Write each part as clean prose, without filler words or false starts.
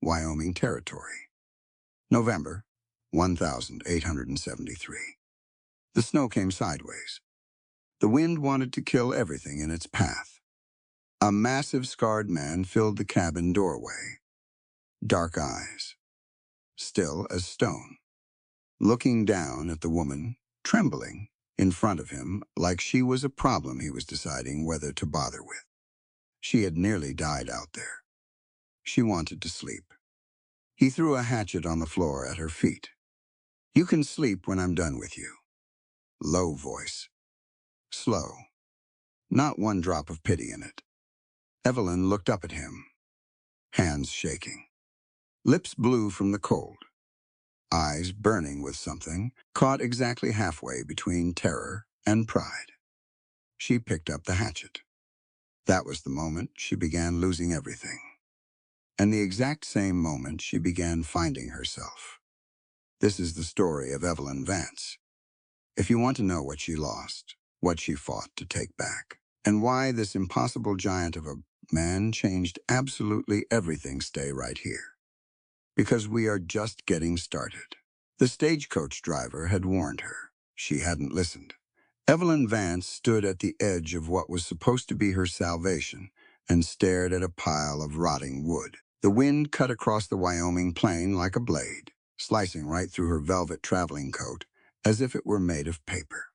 Wyoming Territory. November 1873. The snow came sideways. The wind wanted to kill everything in its path. A massive scarred man filled the cabin doorway. Dark eyes, still as stone, looking down at the woman, trembling, in front of him like she was a problem he was deciding whether to bother with. She had nearly died out there. She wanted to sleep. He threw a hatchet on the floor at her feet. "You can sleep when I'm done with you." Low voice. Slow. Not one drop of pity in it. Evelyn looked up at him, hands shaking. Lips blue from the cold. Eyes burning with something, caught exactly halfway between terror and pride. She picked up the hatchet. That was the moment she began losing everything. And the exact same moment she began finding herself. This is the story of Evelyn Vance. If you want to know what she lost, what she fought to take back, and why this impossible giant of a man changed absolutely everything, stay right here. Because we are just getting started. The stagecoach driver had warned her. She hadn't listened. Evelyn Vance stood at the edge of what was supposed to be her salvation and stared at a pile of rotting wood. The wind cut across the Wyoming plain like a blade, slicing right through her velvet traveling coat as if it were made of paper.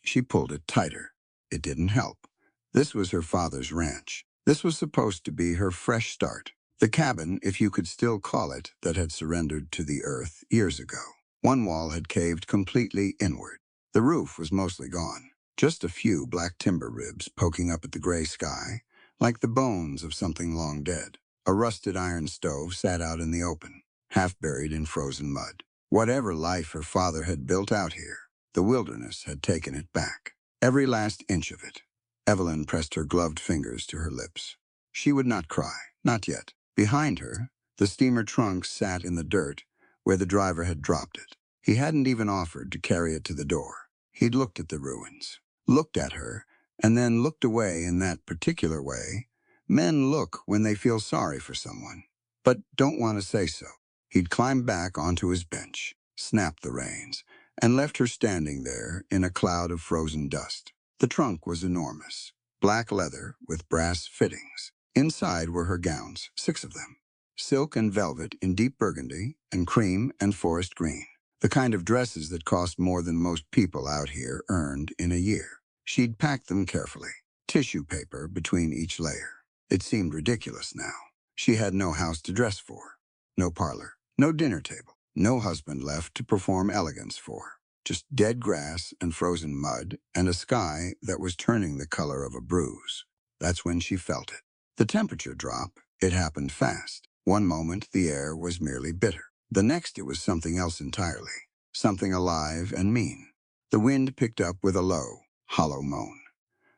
She pulled it tighter. It didn't help. This was her father's ranch. This was supposed to be her fresh start. The cabin, if you could still call it, that had surrendered to the earth years ago. One wall had caved completely inward. The roof was mostly gone. Just a few black timber ribs poking up at the gray sky, like the bones of something long dead. A rusted iron stove sat out in the open, half buried in frozen mud. Whatever life her father had built out here, the wilderness had taken it back. Every last inch of it. Evelyn pressed her gloved fingers to her lips. She would not cry, not yet. Behind her, the steamer trunk sat in the dirt where the driver had dropped it. He hadn't even offered to carry it to the door. He'd looked at the ruins, looked at her, and then looked away in that particular way men look when they feel sorry for someone, but don't want to say so. He'd climbed back onto his bench, snapped the reins, and left her standing there in a cloud of frozen dust. The trunk was enormous, black leather with brass fittings. Inside were her gowns, 6 of them, silk and velvet in deep burgundy and cream and forest green, the kind of dresses that cost more than most people out here earned in a year. She'd packed them carefully, tissue paper between each layer. It seemed ridiculous now. She had no house to dress for, no parlor, no dinner table, no husband left to perform elegance for. Just dead grass and frozen mud and a sky that was turning the color of a bruise. That's when she felt it. The temperature drop, it happened fast. One moment the air was merely bitter. The next it was something else entirely, something alive and mean. The wind picked up with a low, hollow moan.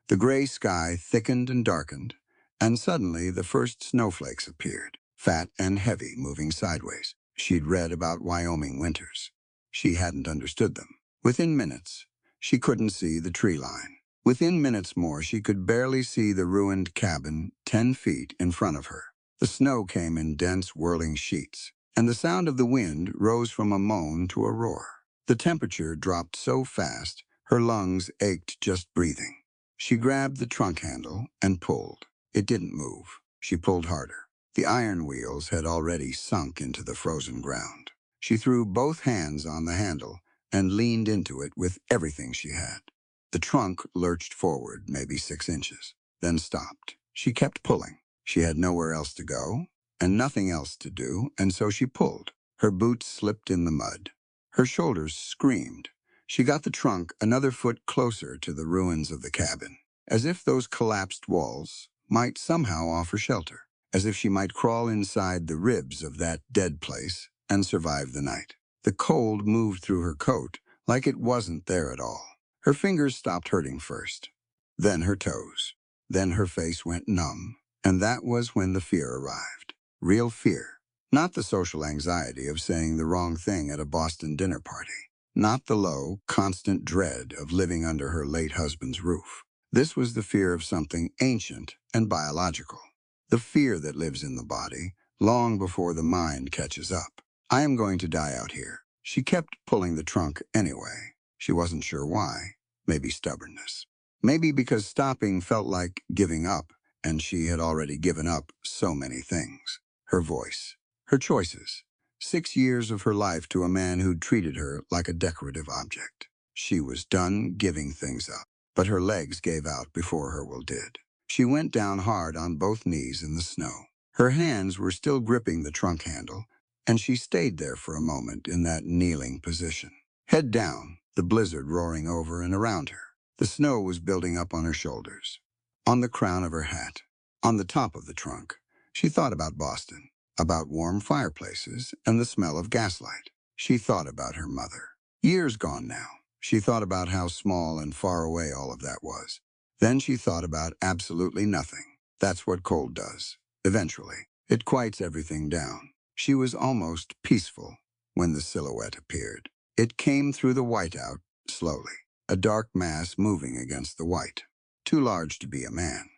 The gray sky thickened and darkened, and suddenly the first snowflakes appeared, fat and heavy, moving sideways. She'd read about Wyoming winters. She hadn't understood them. Within minutes, she couldn't see the tree line. Within minutes more, she could barely see the ruined cabin 10 feet in front of her. The snow came in dense, whirling sheets, and the sound of the wind rose from a moan to a roar. The temperature dropped so fast, her lungs ached just breathing. She grabbed the trunk handle and pulled. It didn't move. She pulled harder. The iron wheels had already sunk into the frozen ground. She threw both hands on the handle and leaned into it with everything she had. The trunk lurched forward maybe 6 inches, then stopped. She kept pulling. She had nowhere else to go and nothing else to do, and so she pulled. Her boots slipped in the mud. Her shoulders screamed. She got the trunk another foot closer to the ruins of the cabin, as if those collapsed walls might somehow offer shelter, as if she might crawl inside the ribs of that dead place and survive the night. The cold moved through her coat like it wasn't there at all. Her fingers stopped hurting first, then her toes, then her face went numb, and that was when the fear arrived. Real fear. Not the social anxiety of saying the wrong thing at a Boston dinner party. Not the low, constant dread of living under her late husband's roof. This was the fear of something ancient and biological. The fear that lives in the body, long before the mind catches up. I am going to die out here. She kept pulling the trunk anyway. She wasn't sure why. Maybe stubbornness. Maybe because stopping felt like giving up, and she had already given up so many things. Her voice. Her choices. 6 years of her life to a man who'd treated her like a decorative object. She was done giving things up, but her legs gave out before her will did. She went down hard on both knees in the snow. Her hands were still gripping the trunk handle, and she stayed there for a moment in that kneeling position. Head down, the blizzard roaring over and around her. The snow was building up on her shoulders, on the crown of her hat, on the top of the trunk. She thought about Boston, about warm fireplaces and the smell of gaslight. She thought about her mother. Years gone now. She thought about how small and far away all of that was. Then she thought about absolutely nothing. That's what cold does. Eventually, it quiets everything down. She was almost peaceful when the silhouette appeared. It came through the whiteout, slowly, a dark mass moving against the white. Too large to be a man.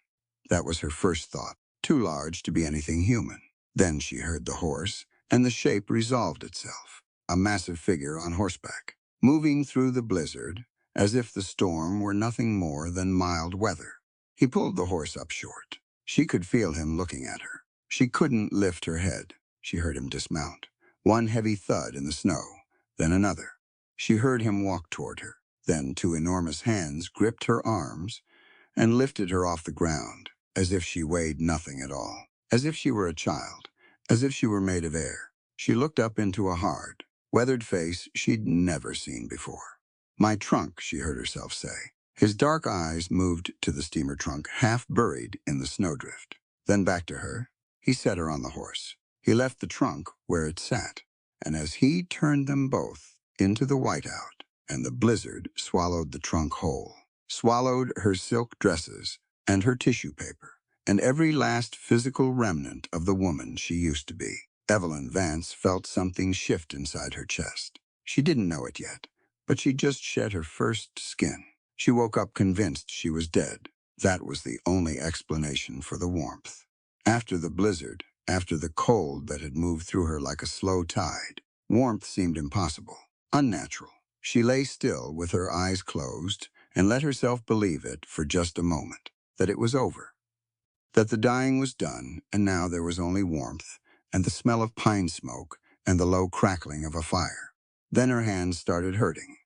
That was her first thought. Too large to be anything human. Then she heard the horse, and the shape resolved itself. A massive figure on horseback, moving through the blizzard, as if the storm were nothing more than mild weather. He pulled the horse up short. She could feel him looking at her. She couldn't lift her head. She heard him dismount. One heavy thud in the snow, then another. She heard him walk toward her. Then two enormous hands gripped her arms and lifted her off the ground, as if she weighed nothing at all, as if she were a child, as if she were made of air. She looked up into a hard, weathered face she'd never seen before. "My trunk," she heard herself say. His dark eyes moved to the steamer trunk, half buried in the snowdrift. Then back to her. He set her on the horse. He left the trunk where it sat, and as he turned them both into the whiteout, and the blizzard swallowed the trunk whole, swallowed her silk dresses and her tissue paper, and every last physical remnant of the woman she used to be. Evelyn Vance felt something shift inside her chest. She didn't know it yet, but she'd just shed her first skin. She woke up convinced she was dead. That was the only explanation for the warmth. After the blizzard, after the cold that had moved through her like a slow tide, warmth seemed impossible, unnatural. She lay still with her eyes closed and let herself believe it for just a moment, that it was over, that the dying was done, and now there was only warmth and the smell of pine smoke and the low crackling of a fire. Then her hands started hurting,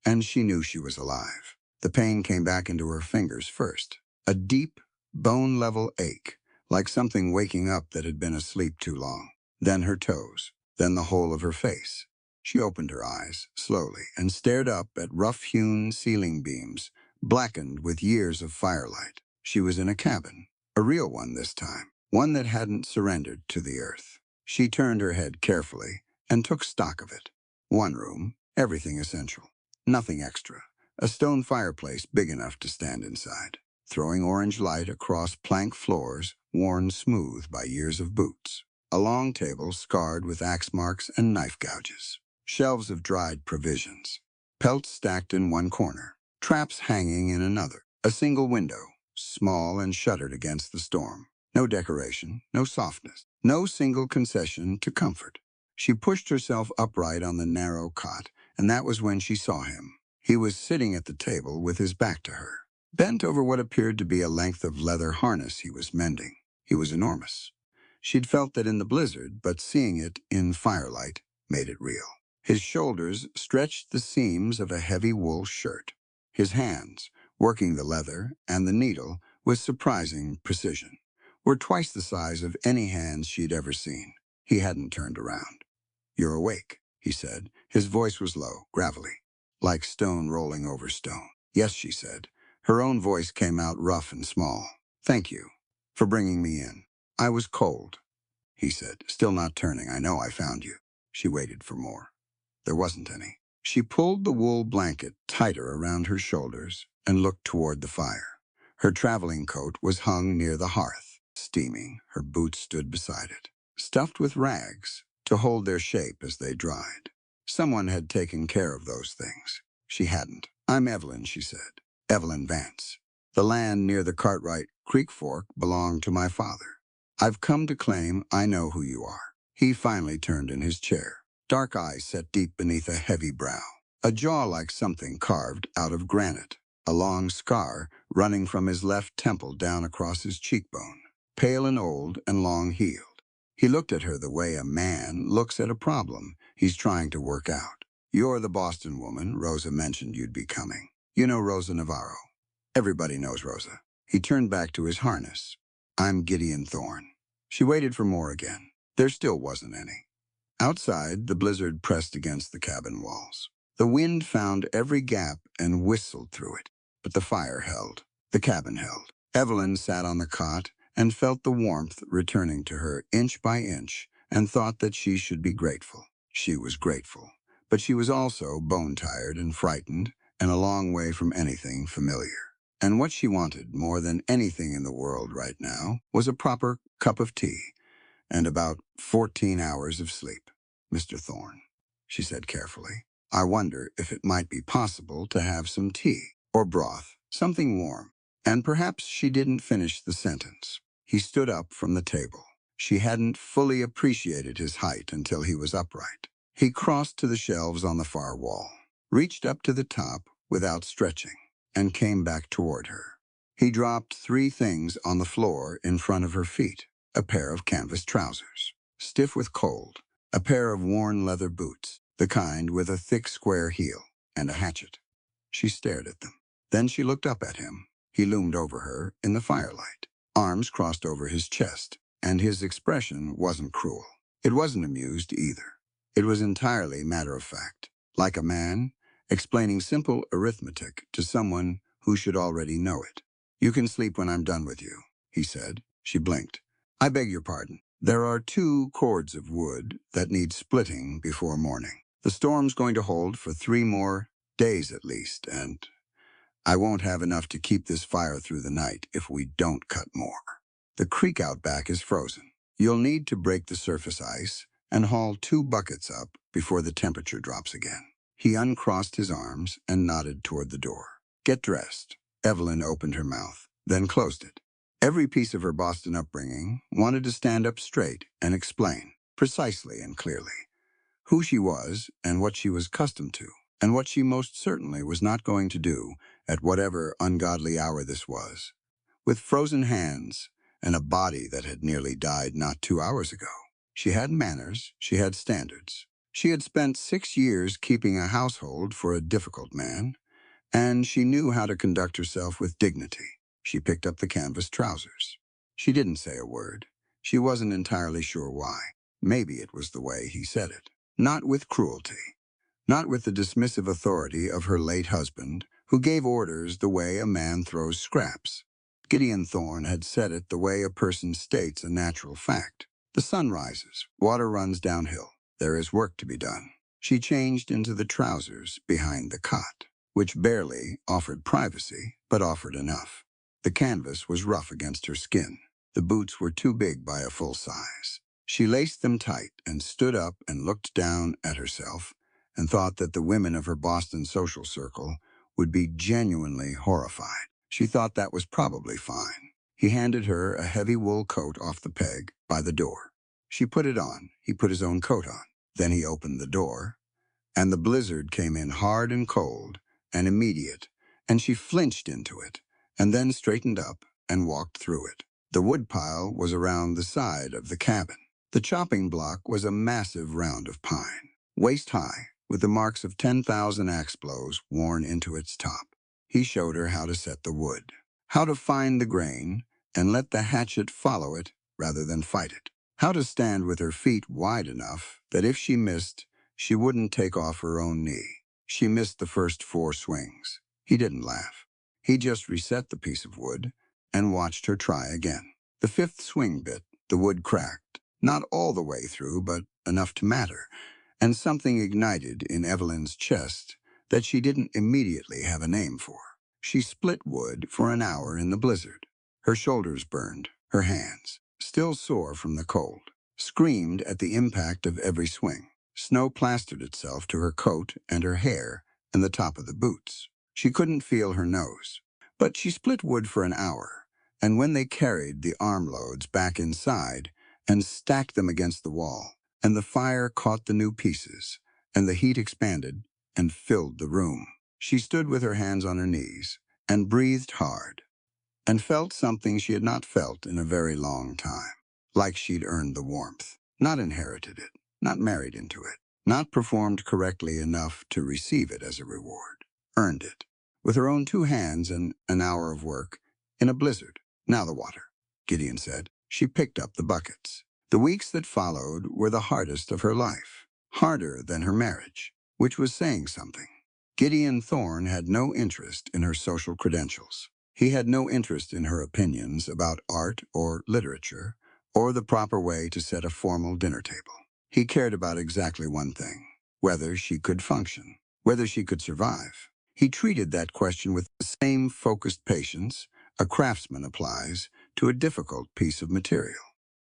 and she knew she was alive. The pain came back into her fingers first, a deep, bone-level ache, like something waking up that had been asleep too long. Then her toes, then the whole of her face. She opened her eyes, slowly, and stared up at rough-hewn ceiling beams, blackened with years of firelight. She was in a cabin, a real one this time, one that hadn't surrendered to the earth. She turned her head carefully and took stock of it. One room, everything essential, nothing extra. A stone fireplace big enough to stand inside, throwing orange light across plank floors worn smooth by years of boots. A long table scarred with axe marks and knife gouges. Shelves of dried provisions. Pelts stacked in one corner. Traps hanging in another. A single window, small and shuttered against the storm. No decoration, no softness, no single concession to comfort. She pushed herself upright on the narrow cot, and that was when she saw him. He was sitting at the table with his back to her, bent over what appeared to be a length of leather harness he was mending. He was enormous. She'd felt that in the blizzard, but seeing it in firelight made it real. His shoulders stretched the seams of a heavy wool shirt. His hands, working the leather and the needle with surprising precision, were twice the size of any hands she'd ever seen. He hadn't turned around. "You're awake," he said. His voice was low, gravelly, like stone rolling over stone. "Yes," she said. Her own voice came out rough and small. "Thank you for bringing me in. I was cold," he said, still not turning. "I know I found you." She waited for more. There wasn't any. She pulled the wool blanket tighter around her shoulders and looked toward the fire. Her traveling coat was hung near the hearth, steaming. Her boots stood beside it, stuffed with rags to hold their shape as they dried. Someone had taken care of those things. She hadn't. "I'm Evelyn," she said. "Evelyn Vance. The land near the Cartwright Creek Fork belonged to my father." I've come to claim I know who you are. He finally turned in his chair. Dark eyes set deep beneath a heavy brow. A jaw like something carved out of granite. A long scar running from his left temple down across his cheekbone. Pale and old and long-heeled. He looked at her the way a man looks at a problem he's trying to work out. You're the Boston woman Rosa mentioned you'd be coming. You know Rosa Navarro. Everybody knows Rosa. He turned back to his harness. I'm Gideon Thorne. She waited for more again. There still wasn't any. Outside, the blizzard pressed against the cabin walls. The wind found every gap and whistled through it. But the fire held. The cabin held. Evelyn sat on the cot and felt the warmth returning to her inch by inch and thought that she should be grateful. She was grateful. But she was also bone-tired and frightened and a long way from anything familiar. And what she wanted more than anything in the world right now was a proper cup of tea and about 14 hours of sleep. Mr. Thorne, she said carefully, I wonder if it might be possible to have some tea or broth, something warm. And perhaps she didn't finish the sentence. He stood up from the table. She hadn't fully appreciated his height until he was upright. He crossed to the shelves on the far wall, reached up to the top without stretching, and came back toward her. He dropped 3 things on the floor in front of her feet. A pair of canvas trousers, stiff with cold, a pair of worn leather boots, the kind with a thick square heel, and a hatchet. She stared at them. Then she looked up at him. He loomed over her in the firelight, arms crossed over his chest, and his expression wasn't cruel. It wasn't amused either. It was entirely matter-of-fact, like a man explaining simple arithmetic to someone who should already know it. You can sleep when I'm done with you, he said. She blinked. I beg your pardon. There are 2 cords of wood that need splitting before morning. The storm's going to hold for 3 more days at least, and I won't have enough to keep this fire through the night if we don't cut more. The creek out back is frozen. You'll need to break the surface ice and haul 2 buckets up before the temperature drops again. He uncrossed his arms and nodded toward the door. Get dressed. Evelyn opened her mouth, then closed it. Every piece of her Boston upbringing wanted to stand up straight and explain, precisely and clearly, who she was and what she was accustomed to, and what she most certainly was not going to do at whatever ungodly hour this was. With frozen hands and a body that had nearly died not 2 hours ago, she had manners, she had standards. She had spent 6 years keeping a household for a difficult man, and she knew how to conduct herself with dignity. She picked up the canvas trousers. She didn't say a word. She wasn't entirely sure why. Maybe it was the way he said it. Not with cruelty. Not with the dismissive authority of her late husband, who gave orders the way a man throws scraps. Gideon Thorne had said it the way a person states a natural fact. The sun rises, water runs downhill. There is work to be done. She changed into the trousers behind the cot, which barely offered privacy, but offered enough. The canvas was rough against her skin. The boots were too big by a full size. She laced them tight and stood up and looked down at herself and thought that the women of her Boston social circle would be genuinely horrified. She thought that was probably fine. He handed her a heavy wool coat off the peg by the door. She put it on. He put his own coat on. Then he opened the door, and the blizzard came in hard and cold and immediate, and she flinched into it, and then straightened up and walked through it. The woodpile was around the side of the cabin. The chopping block was a massive round of pine, waist high, with the marks of 10,000 axe blows worn into its top. He showed her how to set the wood, how to find the grain and let the hatchet follow it rather than fight it, how to stand with her feet wide enough that if she missed, she wouldn't take off her own knee. She missed the first 4 swings. He didn't laugh. He just reset the piece of wood and watched her try again. The 5th swing bit, the wood cracked, not all the way through, but enough to matter, and something ignited in Evelyn's chest that she didn't immediately have a name for. She split wood for an hour in the blizzard. Her shoulders burned, her hands, still sore from the cold, screamed at the impact of every swing. Snow plastered itself to her coat and her hair and the top of the boots. She couldn't feel her nose. But she split wood for an hour, And when they carried the armloads back inside and stacked them against the wall, and the fire caught the new pieces, and the heat expanded and filled the room, she stood with her hands on her knees and breathed hard and felt something she had not felt in a very long time, like she'd earned the warmth, not inherited it, not married into it, not performed correctly enough to receive it as a reward. Earned it, with her own 2 hands and an hour of work, in a blizzard. Now the water, Gideon said. She picked up the buckets. The weeks that followed were the hardest of her life, harder than her marriage, which was saying something. Gideon Thorne had no interest in her social credentials. He had no interest in her opinions about art or literature, or the proper way to set a formal dinner table. He cared about exactly one thing: whether she could function, whether she could survive. He treated that question with the same focused patience a craftsman applies to a difficult piece of material.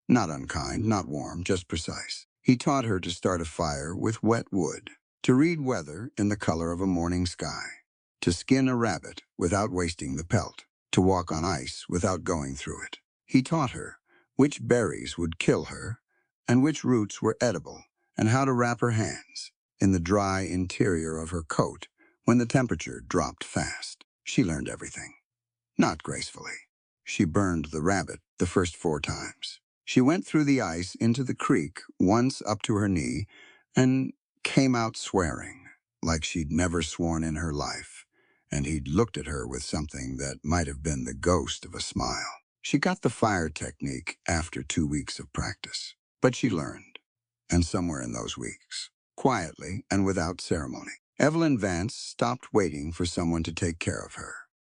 Not unkind, not warm, just precise. He taught her to start a fire with wet wood, to read weather in the color of a morning sky, to skin a rabbit without wasting the pelt, to walk on ice without going through it. He taught her which berries would kill her and which roots were edible, and how to wrap her hands in the dry interior of her coat when the temperature dropped fast. She learned everything. Not gracefully. She burned the rabbit the first 4 times. She went through the ice into the creek once up to her knee and came out swearing, like she'd never sworn in her life, and he'd looked at her with something that might have been the ghost of a smile. She got the fire technique after 2 weeks of practice, but she learned, and somewhere in those weeks, quietly and without ceremony, Evelyn Vance stopped waiting for someone to take care of her.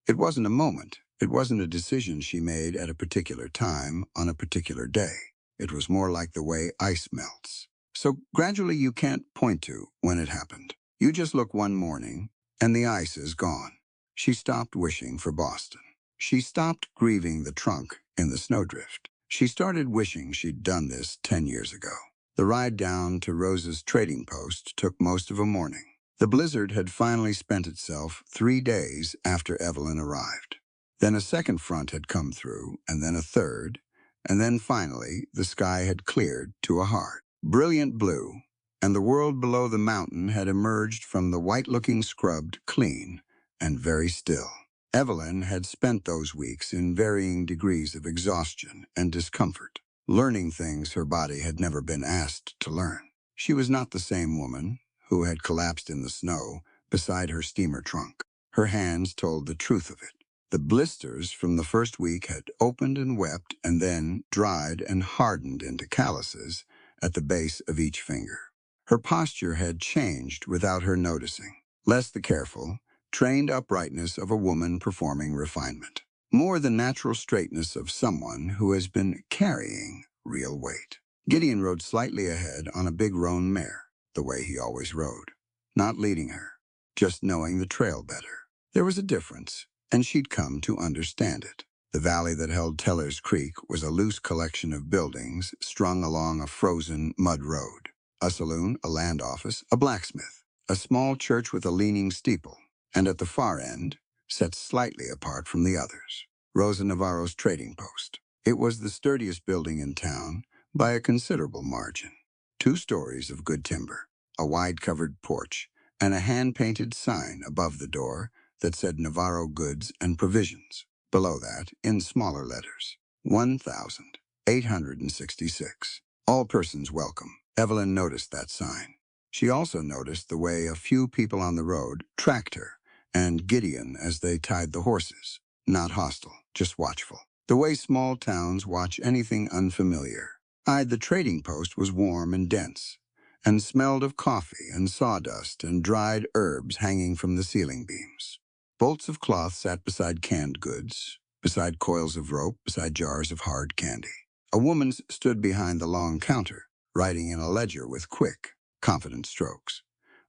It wasn't a moment. It wasn't a decision she made at a particular time on a particular day. It was more like the way ice melts. So gradually you can't point to when it happened. You just look one morning, and the ice is gone. She stopped wishing for Boston. She stopped grieving the trunk in the snowdrift. She started wishing she'd done this 10 years ago. The ride down to Rose's trading post took most of a morning. The blizzard had finally spent itself 3 days after Evelyn arrived. Then a second front had come through, and then a third, and then finally the sky had cleared to a hard, brilliant blue, and the world below the mountain had emerged from the white-looking scrubbed clean and very still. Evelyn had spent those weeks in varying degrees of exhaustion and discomfort, learning things her body had never been asked to learn. She was not the same woman who had collapsed in the snow beside her steamer trunk. Her hands told the truth of it. The blisters from the first week had opened and wept and then dried and hardened into calluses at the base of each finger. Her posture had changed without her noticing. Less the careful, trained uprightness of a woman performing refinement. More the natural straightness of someone who has been carrying real weight. Gideon rode slightly ahead on a big roan mare, the way he always rode. Not leading her, just knowing the trail better. There was a difference, and she'd come to understand it. The valley that held Teller's Creek was a loose collection of buildings strung along a frozen mud road. A saloon, a land office, a blacksmith, a small church with a leaning steeple, and at the far end, set slightly apart from the others, Rosa Navarro's trading post. It was the sturdiest building in town by a considerable margin. 2 stories of good timber, a wide-covered porch, and a hand-painted sign above the door that said Navarro Goods and Provisions. Below that, in smaller letters, 1,866. All persons welcome. Evelyn noticed that sign. She also noticed the way a few people on the road tracked her and Gideon as they tied the horses. Not hostile, just watchful. The way small towns watch anything unfamiliar. The trading post was warm and dense, and smelled of coffee and sawdust and dried herbs hanging from the ceiling beams. Bolts of cloth sat beside canned goods, beside coils of rope, beside jars of hard candy. A woman stood behind the long counter, writing in a ledger with quick, confident strokes.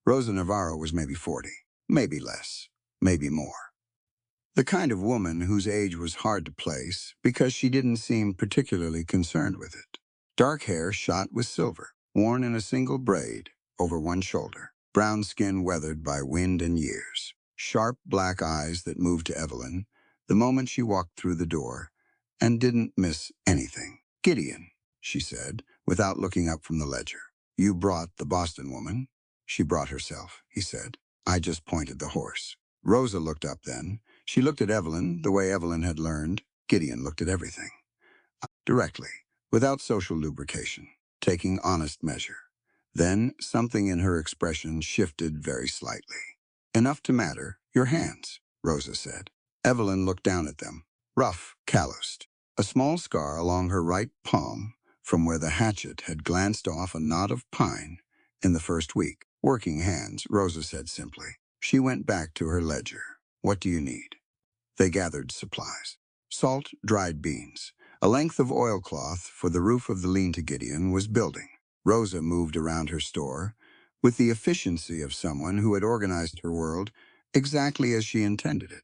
Rosa Navarro was maybe 40, maybe less, maybe more. The kind of woman whose age was hard to place because she didn't seem particularly concerned with it. Dark hair shot with silver, worn in a single braid over one shoulder. Brown skin weathered by wind and years. Sharp black eyes that moved to Evelyn the moment she walked through the door, and didn't miss anything. "Gideon," she said, without looking up from the ledger. "You brought the Boston woman?" "She brought herself," he said. "I just pointed the horse." Rosa looked up then. She looked at Evelyn the way Evelyn had learned. Gideon looked at everything. Directly, without social lubrication, taking honest measure. Then something in her expression shifted very slightly. "Enough to matter, your hands," Rosa said. Evelyn looked down at them, rough, calloused. A small scar along her right palm from where the hatchet had glanced off a knot of pine in the first week. "Working hands," Rosa said simply. She went back to her ledger. "What do you need?" They gathered supplies. Salt, dried beans. A length of oilcloth for the roof of the lean-to Gideon was building. Rosa moved around her store with the efficiency of someone who had organized her world exactly as she intended it,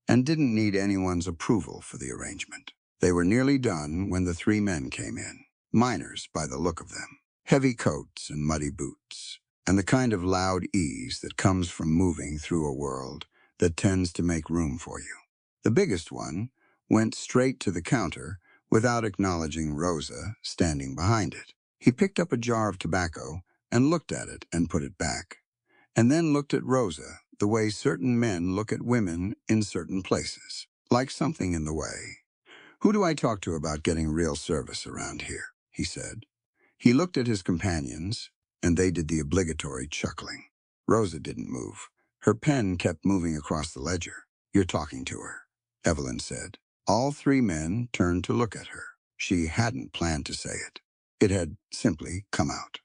and didn't need anyone's approval for the arrangement. They were nearly done when the three men came in, miners by the look of them, heavy coats and muddy boots, and the kind of loud ease that comes from moving through a world that tends to make room for you. The biggest one went straight to the counter without acknowledging Rosa standing behind it. He picked up a jar of tobacco and looked at it and put it back, and then looked at Rosa the way certain men look at women in certain places, like something in the way. "Who do I talk to about getting real service around here?" he said. He looked at his companions, and they did the obligatory chuckling. Rosa didn't move. Her pen kept moving across the ledger. "You're talking to her," Evelyn said. All three men turned to look at her. She hadn't planned to say it. It had simply come out.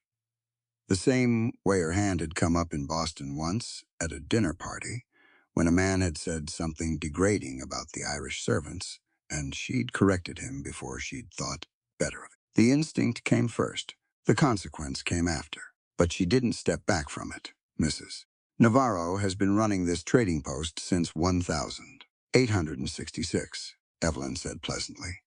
The same way her hand had come up in Boston once at a dinner party when a man had said something degrading about the Irish servants, and she'd corrected him before she'd thought better of it. The instinct came first. The consequence came after. But she didn't step back from it. "Mrs. Navarro has been running this trading post since 1866, Evelyn said pleasantly.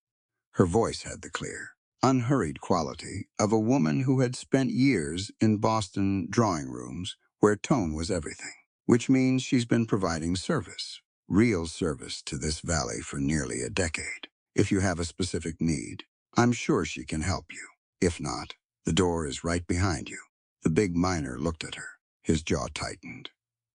Her voice had the clear, unhurried quality of a woman who had spent years in Boston drawing rooms where tone was everything, which means she's been providing service, real service to this valley for nearly a decade. If you have a specific need, I'm sure she can help you. If not, the door is right behind you." The big miner looked at her. His jaw tightened.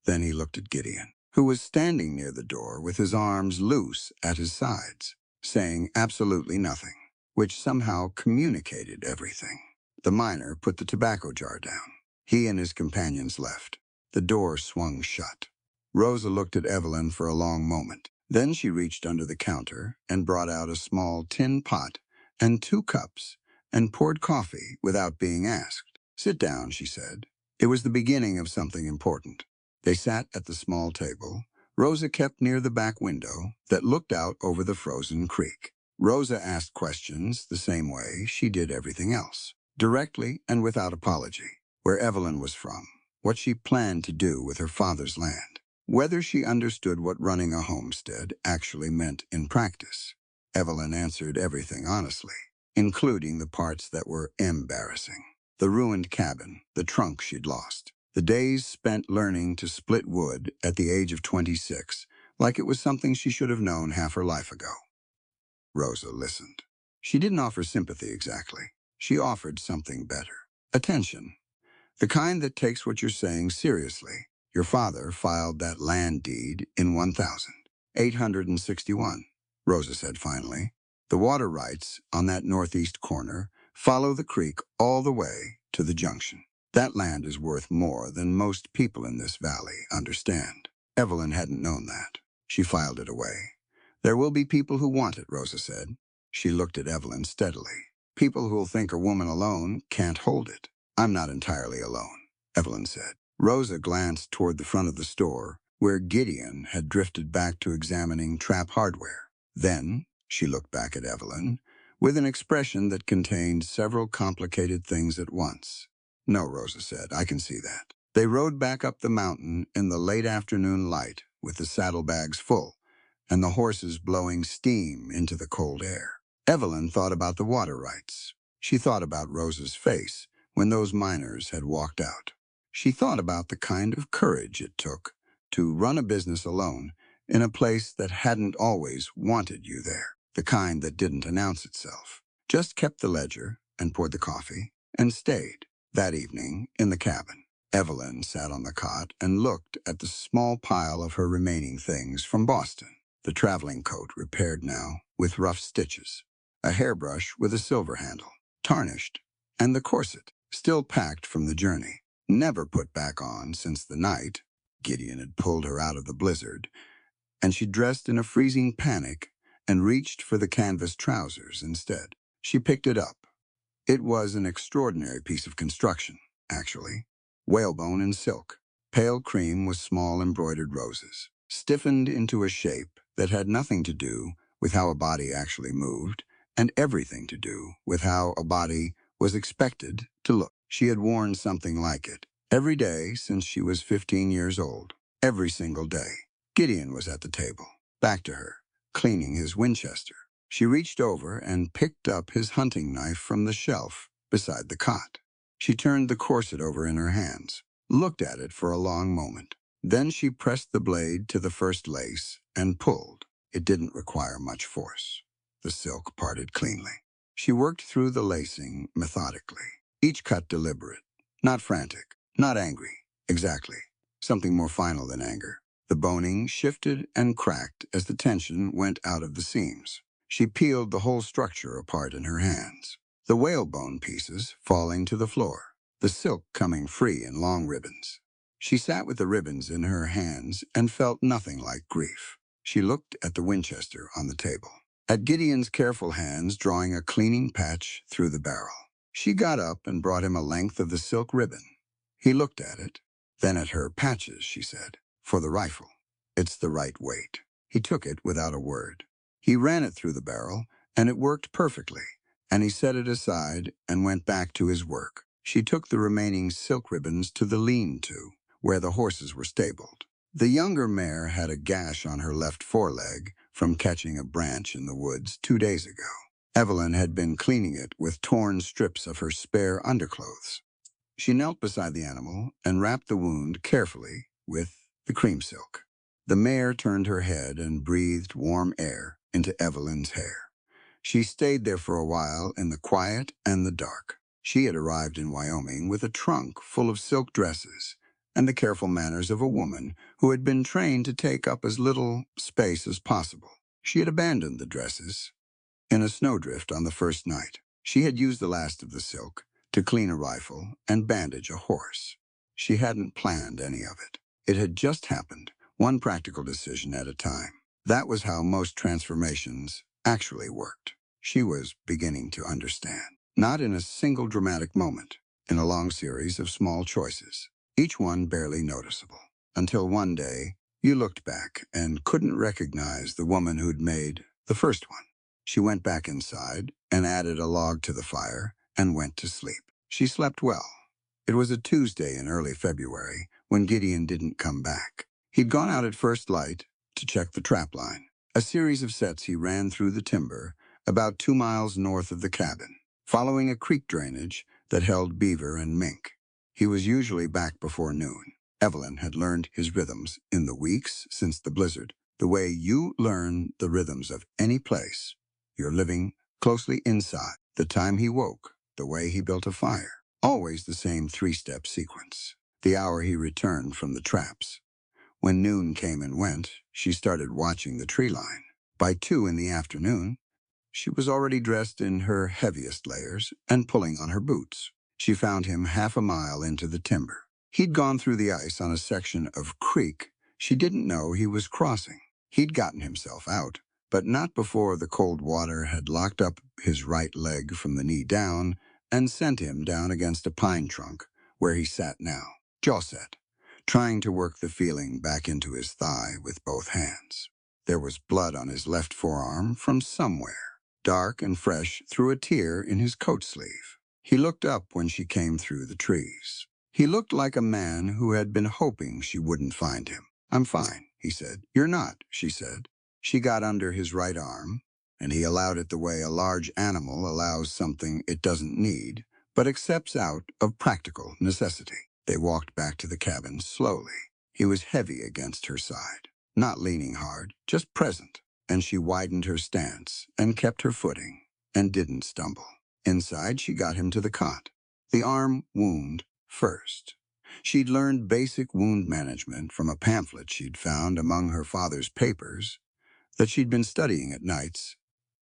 Then he looked at Gideon, who was standing near the door with his arms loose at his sides, saying absolutely nothing, which somehow communicated everything. The miner put the tobacco jar down. He and his companions left. The door swung shut. Rosa looked at Evelyn for a long moment. Then she reached under the counter and brought out a small tin pot and 2 cups and poured coffee without being asked. "Sit down," she said. It was the beginning of something important. They sat at the small table. Rosa kept near the back window that looked out over the frozen creek. Rosa asked questions the same way she did everything else, directly and without apology. Where Evelyn was from, what she planned to do with her father's land, whether she understood what running a homestead actually meant in practice. Evelyn answered everything honestly, including the parts that were embarrassing. The ruined cabin, the trunk she'd lost, the days spent learning to split wood at the age of 26, like it was something she should have known half her life ago. Rosa listened. She didn't offer sympathy exactly. She offered something better. Attention. The kind that takes what you're saying seriously. Your father filed that land deed in 1861, Rosa said finally. The water rights on that northeast corner follow the creek all the way to the junction. That land is worth more than most people in this valley understand. Evelyn hadn't known that. She filed it away. There will be people who want it, Rosa said. She looked at Evelyn steadily. People who'll think a woman alone can't hold it. I'm not entirely alone, Evelyn said. Rosa glanced toward the front of the store, where Gideon had drifted back to examining trap hardware. Then she looked back at Evelyn, with an expression that contained several complicated things at once. No, Rosa said, I can see that. They rode back up the mountain in the late afternoon light, with the saddlebags full, and the horses blowing steam into the cold air. Evelyn thought about the water rights. She thought about Rosa's face when those miners had walked out. She thought about the kind of courage it took to run a business alone in a place that hadn't always wanted you there. the kind that didn't announce itself. Just kept the ledger and poured the coffee and stayed. That evening, in the cabin, Evelyn sat on the cot and looked at the small pile of her remaining things from Boston. The traveling coat repaired now, with rough stitches, a hairbrush with a silver handle, tarnished, and the corset, still packed from the journey, never put back on since the night Gideon had pulled her out of the blizzard, and she dressed in a freezing panic and reached for the canvas trousers instead. She picked it up. It was an extraordinary piece of construction, actually. Whalebone and silk, pale cream with small embroidered roses, stiffened into a shape that had nothing to do with how a body actually moved, and everything to do with how a body was expected to look. She had worn something like it every day since she was 15 years old, every single day. Gideon was at the table, back to her, cleaning his Winchester. She reached over and picked up his hunting knife from the shelf beside the cot. She turned the corset over in her hands, looked at it for a long moment. Then she pressed the blade to the first lace and pulled. It didn't require much force. The silk parted cleanly. She worked through the lacing methodically, each cut deliberate, not frantic, not angry. Exactly. Something more final than anger. The boning shifted and cracked as the tension went out of the seams. She peeled the whole structure apart in her hands, the whalebone pieces falling to the floor, the silk coming free in long ribbons. She sat with the ribbons in her hands and felt nothing like grief. She looked at the Winchester on the table, at Gideon's careful hands drawing a cleaning patch through the barrel. She got up and brought him a length of the silk ribbon. He looked at it, then at her patches, she said, "For the rifle. It's the right weight." He took it without a word. He ran it through the barrel, and it worked perfectly, and he set it aside and went back to his work. She took the remaining silk ribbons to the lean-to, where the horses were stabled. The younger mare had a gash on her left foreleg from catching a branch in the woods 2 days ago. Evelyn had been cleaning it with torn strips of her spare underclothes. She knelt beside the animal and wrapped the wound carefully with the cream silk. The mare turned her head and breathed warm air into Evelyn's hair. She stayed there for a while in the quiet and the dark. She had arrived in Wyoming with a trunk full of silk dresses and the careful manners of a woman who had been trained to take up as little space as possible. She had abandoned the dresses in a snowdrift on the first night. She had used the last of the silk to clean a rifle and bandage a horse. She hadn't planned any of it. It had just happened, one practical decision at a time. That was how most transformations actually worked. She was beginning to understand. Not in a single dramatic moment, in a long series of small choices, each one barely noticeable. Until one day, you looked back and couldn't recognize the woman who'd made the first one. She went back inside and added a log to the fire and went to sleep. She slept well. It was a Tuesday in early February when Gideon didn't come back. He'd gone out at first light to check the trapline, a series of sets he ran through the timber about 2 miles north of the cabin, following a creek drainage that held beaver and mink. He was usually back before noon. Evelyn had learned his rhythms in the weeks since the blizzard, the way you learn the rhythms of any place. You're living closely inside. The time he woke, the way he built a fire. Always the same 3-step sequence. The hour he returned from the traps. When noon came and went, she started watching the tree line. By 2 in the afternoon, she was already dressed in her heaviest layers and pulling on her boots. She found him half a mile into the timber. He'd gone through the ice on a section of creek she didn't know he was crossing. He'd gotten himself out, but not before the cold water had locked up his right leg from the knee down and sent him down against a pine trunk, where he sat now, jaw set, trying to work the feeling back into his thigh with both hands. There was blood on his left forearm from somewhere, dark and fresh through a tear in his coat sleeve. He looked up when she came through the trees. He looked like a man who had been hoping she wouldn't find him. "I'm fine," he said. "You're not," she said. She got under his right arm, and he allowed it the way a large animal allows something it doesn't need, but accepts out of practical necessity. They walked back to the cabin slowly. He was heavy against her side, not leaning hard, just present, and she widened her stance and kept her footing and didn't stumble. Inside, she got him to the cot. The arm wound first. She'd learned basic wound management from a pamphlet she'd found among her father's papers that she'd been studying at nights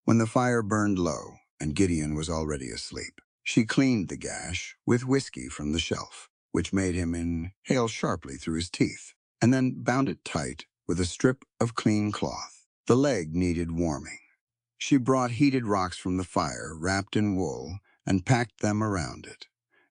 when the fire burned low and Gideon was already asleep. She cleaned the gash with whiskey from the shelf, which made him inhale sharply through his teeth, and then bound it tight with a strip of clean cloth. The leg needed warming. She brought heated rocks from the fire, wrapped in wool, and packed them around it,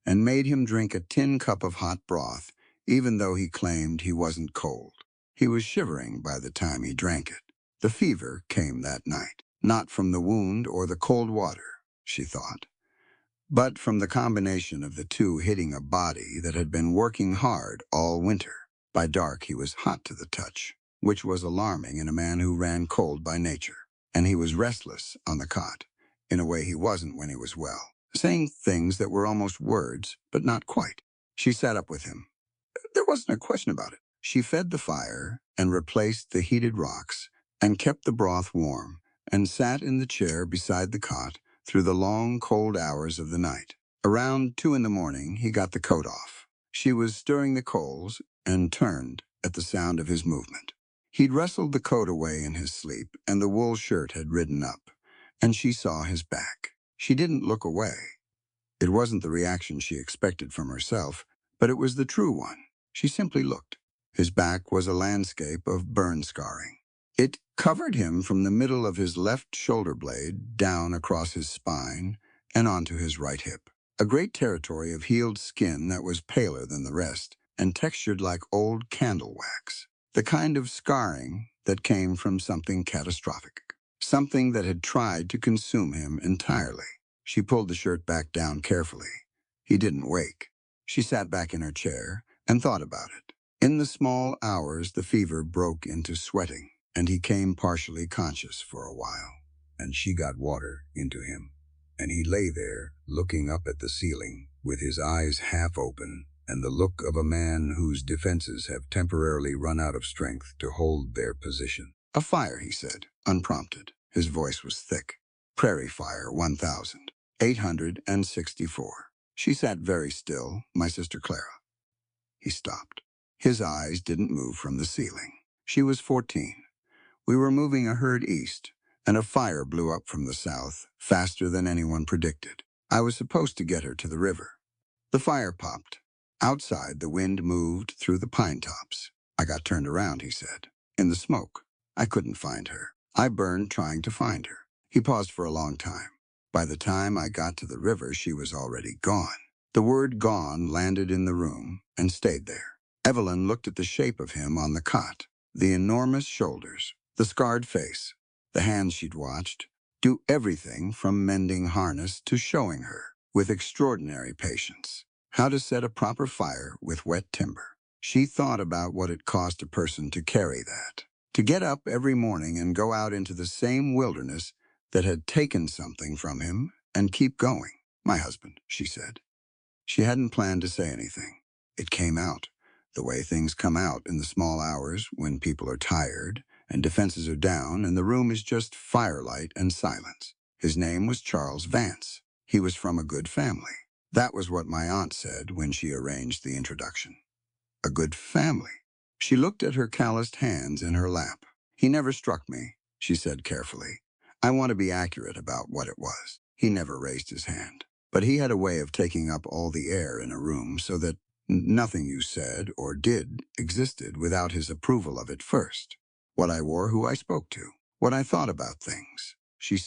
and made him drink a tin cup of hot broth, even though he claimed he wasn't cold. He was shivering by the time he drank it. The fever came that night, not from the wound or the cold water, she thought, but from the combination of the two hitting a body that had been working hard all winter. By dark, he was hot to the touch, which was alarming in a man who ran cold by nature. And he was restless on the cot, in a way he wasn't when he was well, saying things that were almost words, but not quite. She sat up with him. There wasn't a question about it. She fed the fire and replaced the heated rocks and kept the broth warm and sat in the chair beside the cot through the long, cold hours of the night. Around 2 in the morning, he got the coat off. She was stirring the coals and turned at the sound of his movement. He'd wrestled the coat away in his sleep, and the wool shirt had ridden up, and she saw his back. She didn't look away. It wasn't the reaction she expected from herself, but it was the true one. She simply looked. His back was a landscape of burn scarring. It covered him from the middle of his left shoulder blade down across his spine and onto his right hip. A great territory of healed skin that was paler than the rest and textured like old candle wax. The kind of scarring that came from something catastrophic. Something that had tried to consume him entirely. She pulled the shirt back down carefully. He didn't wake. She sat back in her chair and thought about it. In the small hours, the fever broke into sweating, and he came partially conscious for a while. And she got water into him, and he lay there looking up at the ceiling with his eyes half open and the look of a man whose defenses have temporarily run out of strength to hold their position. A fire, he said, unprompted. His voice was thick. Prairie fire 1864. She sat very still, my sister Clara. He stopped. His eyes didn't move from the ceiling. She was 14. We were moving a herd east, and a fire blew up from the south, faster than anyone predicted. I was supposed to get her to the river. The fire popped. Outside, the wind moved through the pine tops. I got turned around, he said. In the smoke. I couldn't find her. I burned trying to find her. He paused for a long time. By the time I got to the river, she was already gone. The word gone landed in the room and stayed there. Evelyn looked at the shape of him on the cot, the enormous shoulders, the scarred face, the hands she'd watched, do everything from mending harness to showing her, with extraordinary patience, how to set a proper fire with wet timber. She thought about what it cost a person to carry that, to get up every morning and go out into the same wilderness that had taken something from him and keep going. My husband, she said. She hadn't planned to say anything. It came out, the way things come out in the small hours when people are tired and defenses are down and the room is just firelight and silence. His name was Charles Vance. He was from a good family. That was what my aunt said when she arranged the introduction. A good family. She looked at her calloused hands in her lap. He never struck me, she said carefully. I want to be accurate about what it was. He never raised his hand. But he had a way of taking up all the air in a room so that nothing you said or did existed without his approval of it first. What I wore, who I spoke to, what I thought about things. She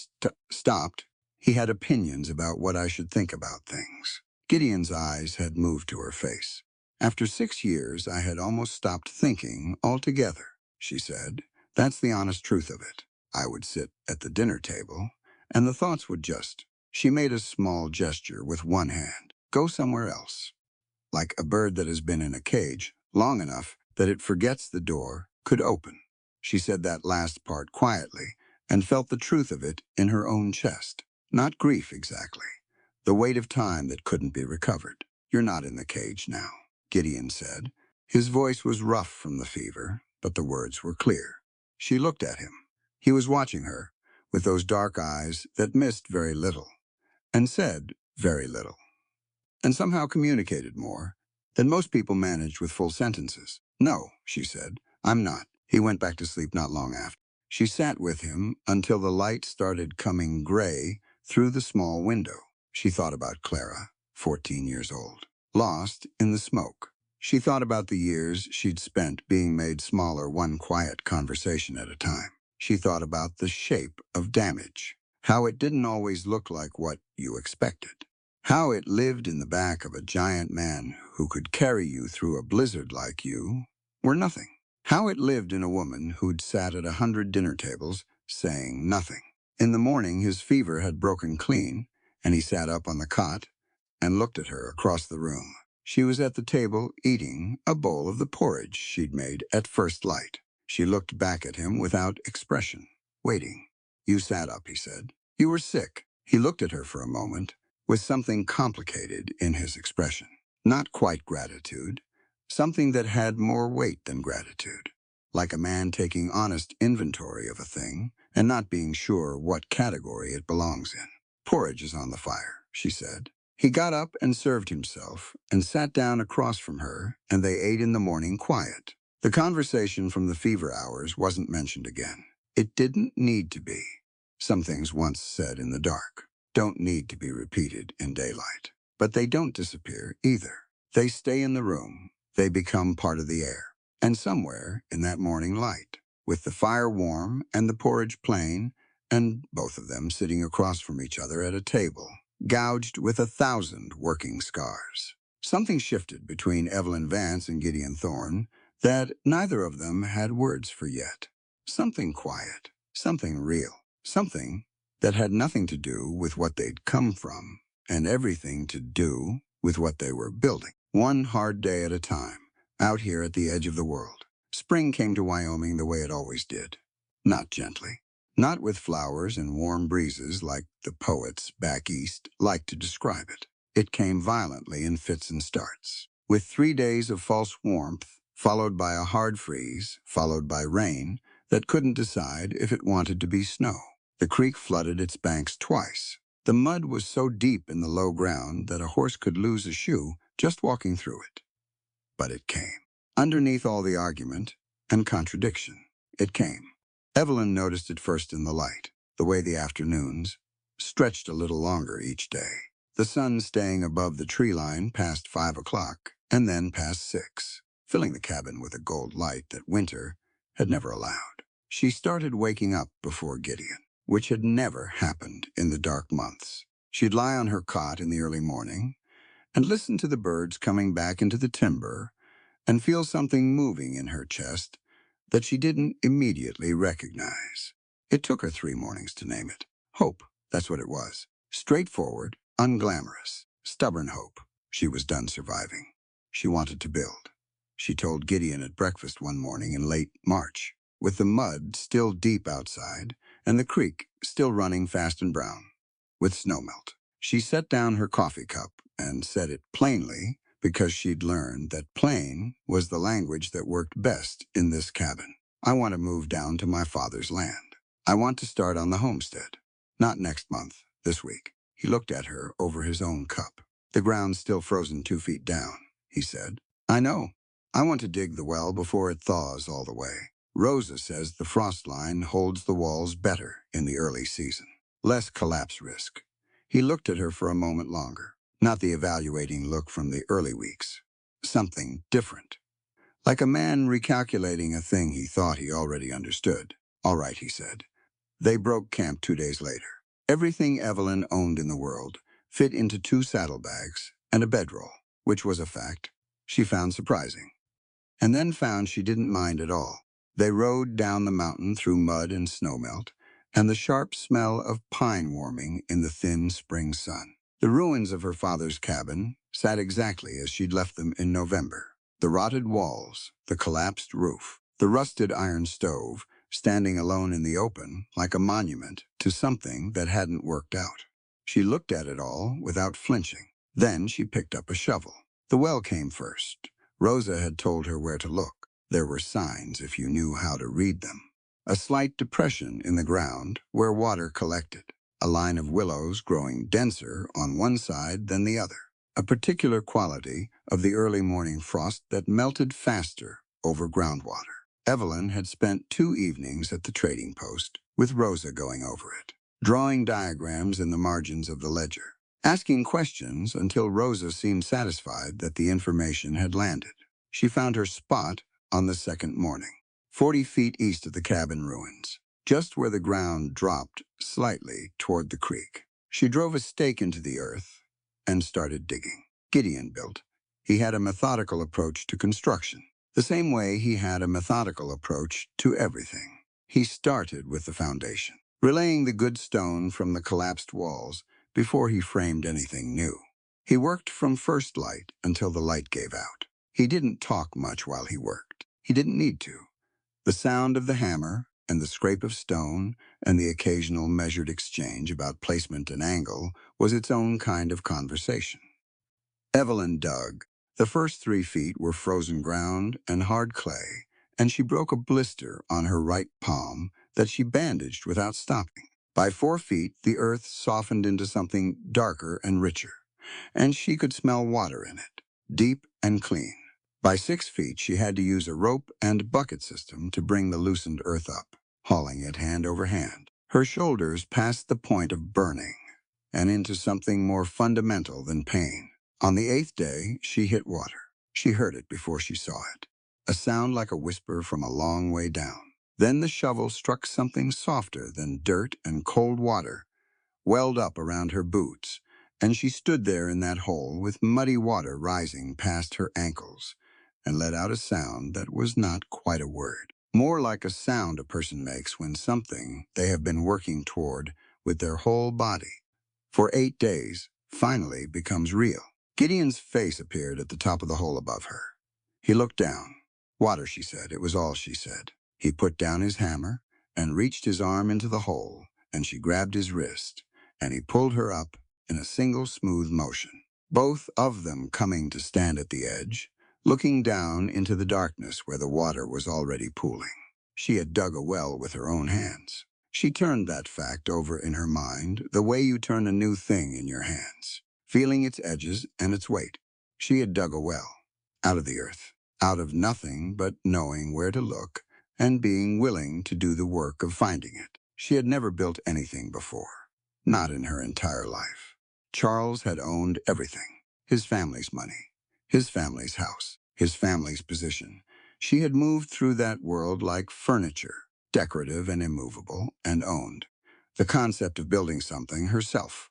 stopped. He had opinions about what I should think about things. Gideon's eyes had moved to her face. After 6 years, I had almost stopped thinking altogether, she said. That's the honest truth of it. I would sit at the dinner table, and the thoughts would just... She made a small gesture with one hand. Go somewhere else. Like a bird that has been in a cage long enough that it forgets the door could open. She said that last part quietly and felt the truth of it in her own chest. Not grief exactly. The weight of time that couldn't be recovered. You're not in the cage now, Gideon said. His voice was rough from the fever, but the words were clear. She looked at him. He was watching her, with those dark eyes that missed very little, and said very little, and somehow communicated more than most people managed with full sentences. "No," she said, "I'm not." He went back to sleep not long after. She sat with him until the light started coming gray through the small window. She thought about Clara, 14 years old, lost in the smoke. She thought about the years she'd spent being made smaller one quiet conversation at a time. She thought about the shape of damage, how it didn't always look like what you expected. How it lived in the back of a giant man who could carry you through a blizzard like you were nothing. How it lived in a woman who'd sat at 100 dinner tables saying nothing. In the morning, his fever had broken clean, and he sat up on the cot and looked at her across the room. She was at the table eating a bowl of the porridge she'd made at first light. She looked back at him without expression, waiting. "You sat up," he said. "You were sick." He looked at her for a moment, with something complicated in his expression. Not quite gratitude, something that had more weight than gratitude, like a man taking honest inventory of a thing and not being sure what category it belongs in. "Porridge is on the fire," she said. He got up and served himself and sat down across from her, and they ate in the morning quiet. The conversation from the fever hours wasn't mentioned again. It didn't need to be. Some things once said in the dark don't need to be repeated in daylight. But they don't disappear either. They stay in the room. They become part of the air. And somewhere in that morning light, with the fire warm and the porridge plain, and both of them sitting across from each other at a table, gouged with 1,000 working scars, something shifted between Evelyn Vance and Gideon Thorne that neither of them had words for yet. Something quiet, something real, something that had nothing to do with what they'd come from and everything to do with what they were building. One hard day at a time, out here at the edge of the world. Spring came to Wyoming the way it always did. Not gently. Not with flowers and warm breezes like the poets back east like to describe it. It came violently in fits and starts, with 3 days of false warmth, followed by a hard freeze, followed by rain that couldn't decide if it wanted to be snow. The creek flooded its banks twice. The mud was so deep in the low ground that a horse could lose a shoe just walking through it. But it came. Underneath all the argument and contradiction, it came. Evelyn noticed it first in the light, the way the afternoons stretched a little longer each day. The sun staying above the tree line past 5 o'clock and then past 6, filling the cabin with a gold light that winter had never allowed. She started waking up before Gideon, which had never happened in the dark months. She'd lie on her cot in the early morning and listen to the birds coming back into the timber and feel something moving in her chest that she didn't immediately recognize. It took her 3 mornings to name it. Hope, that's what it was. Straightforward, unglamorous, stubborn hope. She was done surviving. She wanted to build. She told Gideon at breakfast one morning in late March, with the mud still deep outside and the creek still running fast and brown with snowmelt. She set down her coffee cup and said it plainly because she'd learned that plain was the language that worked best in this cabin. "I want to move down to my father's land. I want to start on the homestead. Not next month, this week." He looked at her over his own cup. "The ground's still frozen 2 feet down," he said. "I know. I want to dig the well before it thaws all the way. Rosa says the frost line holds the walls better in the early season. Less collapse risk." He looked at her for a moment longer. Not the evaluating look from the early weeks. Something different. Like a man recalculating a thing he thought he already understood. "All right," he said. They broke camp 2 days later. Everything Evelyn owned in the world fit into 2 saddlebags and a bedroll, which was a fact she found surprising. And then found she didn't mind at all. They rode down the mountain through mud and snowmelt, and the sharp smell of pine warming in the thin spring sun. The ruins of her father's cabin sat exactly as she'd left them in November. The rotted walls, the collapsed roof, the rusted iron stove, standing alone in the open like a monument to something that hadn't worked out. She looked at it all without flinching. Then she picked up a shovel. The well came first. Rosa had told her where to look. There were signs if you knew how to read them. a slight depression in the ground where water collected, a line of willows growing denser on one side than the other, a particular quality of the early morning frost that melted faster over groundwater. Evelyn had spent 2 evenings at the trading post, with Rosa going over it, drawing diagrams in the margins of the ledger, asking questions until Rosa seemed satisfied that the information had landed. She found her spot on the second morning, 40 feet east of the cabin ruins, just where the ground dropped slightly toward the creek. She drove a stake into the earth and started digging. Gideon built. He had a methodical approach to construction, the same way he had a methodical approach to everything. He started with the foundation, relaying the good stone from the collapsed walls before he framed anything new. He worked from first light until the light gave out. He didn't talk much while he worked. He didn't need to. The sound of the hammer and the scrape of stone and the occasional measured exchange about placement and angle was its own kind of conversation. Evelyn dug. The first 3 feet were frozen ground and hard clay, and she broke a blister on her right palm that she bandaged without stopping. By 4 feet, the earth softened into something darker and richer, and she could smell water in it, deep and clean. By 6 feet, she had to use a rope and bucket system to bring the loosened earth up, hauling it hand over hand. Her shoulders passed the point of burning and into something more fundamental than pain. On the 8th day, she hit water. She heard it before she saw it, a sound like a whisper from a long way down. Then the shovel struck something softer than dirt, and cold water welled up around her boots, and she stood there in that hole with muddy water rising past her ankles, and let out a sound that was not quite a word, more like a sound a person makes when something they have been working toward with their whole body for 8 days finally becomes real. Gideon's face appeared at the top of the hole above her. He looked down. Water, she said. It was all she said. He put down his hammer and reached his arm into the hole, and she grabbed his wrist, and he pulled her up in a single smooth motion, both of them coming to stand at the edge, looking down into the darkness where the water was already pooling. She had dug a well with her own hands. She turned that fact over in her mind the way you turn a new thing in your hands, feeling its edges and its weight. She had dug a well, out of the earth, out of nothing but knowing where to look and being willing to do the work of finding it. She had never built anything before, not in her entire life. Charles had owned everything, his family's money, his family's house, his family's position. She had moved through that world like furniture, decorative and immovable, and owned the concept of building something herself,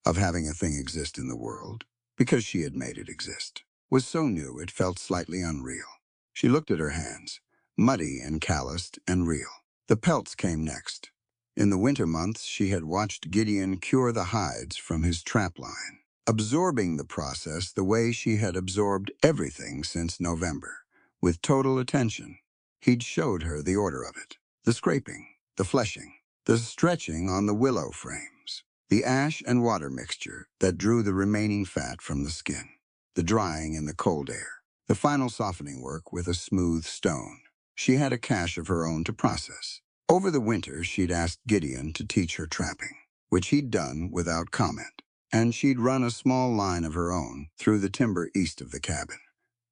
of having a thing exist in the world, because she had made it exist, was so new it felt slightly unreal. She looked at her hands, muddy and calloused and real. The pelts came next. In the winter months, she had watched Gideon cure the hides from his trap line, absorbing the process the way she had absorbed everything since November, with total attention. He'd showed her the order of it, the scraping, the fleshing, the stretching on the willow frames, the ash and water mixture that drew the remaining fat from the skin, the drying in the cold air, the final softening work with a smooth stone. She had a cache of her own to process. Over the winter, she'd asked Gideon to teach her trapping, which he'd done without comment, and she'd run a small line of her own through the timber east of the cabin.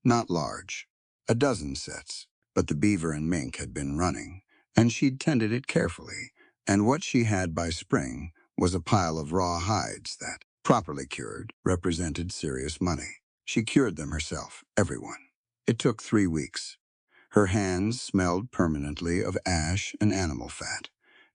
Not large, a dozen sets, but the beaver and mink had been running, and she'd tended it carefully, and what she had by spring was a pile of raw hides that, properly cured, represented serious money. She cured them herself, everyone. It took 3 weeks. Her hands smelled permanently of ash and animal fat,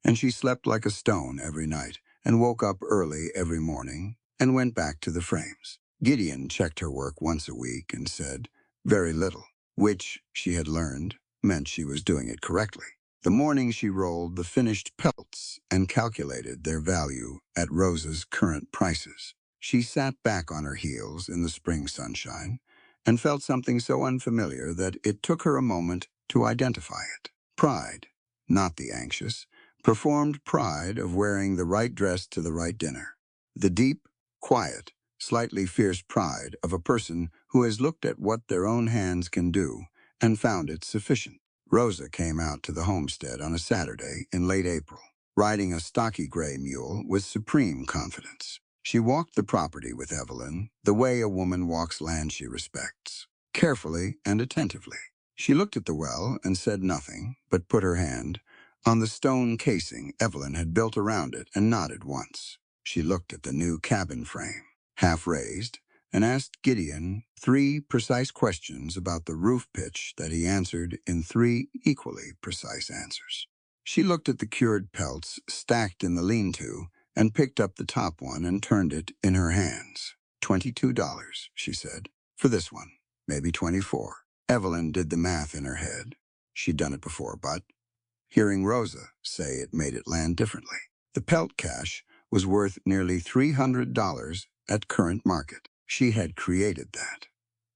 and she slept like a stone every night and woke up early every morning and went back to the frames. Gideon checked her work once a week and said, very little, which, she had learned, meant she was doing it correctly. The morning she rolled the finished pelts and calculated their value at Rosa's current prices. She sat back on her heels in the spring sunshine and felt something so unfamiliar that it took her a moment to identify it. Pride, not the anxious, performed pride of wearing the right dress to the right dinner. The deep, quiet, slightly fierce pride of a person who has looked at what their own hands can do and found it sufficient. Rosa came out to the homestead on a Saturday in late April, riding a stocky gray mule with supreme confidence. She walked the property with Evelyn the way a woman walks land she respects, carefully and attentively. She looked at the well and said nothing, but put her hand on the stone casing Evelyn had built around it and nodded once. She looked at the new cabin frame, half raised, and asked Gideon 3 precise questions about the roof pitch that he answered in 3 equally precise answers. She looked at the cured pelts stacked in the lean-to and picked up the top one and turned it in her hands. $22, she said, for this one, maybe 24. Evelyn did the math in her head. She'd done it before, but hearing Rosa say it made it land differently. The pelt cache was worth nearly $300 at current market. She had created that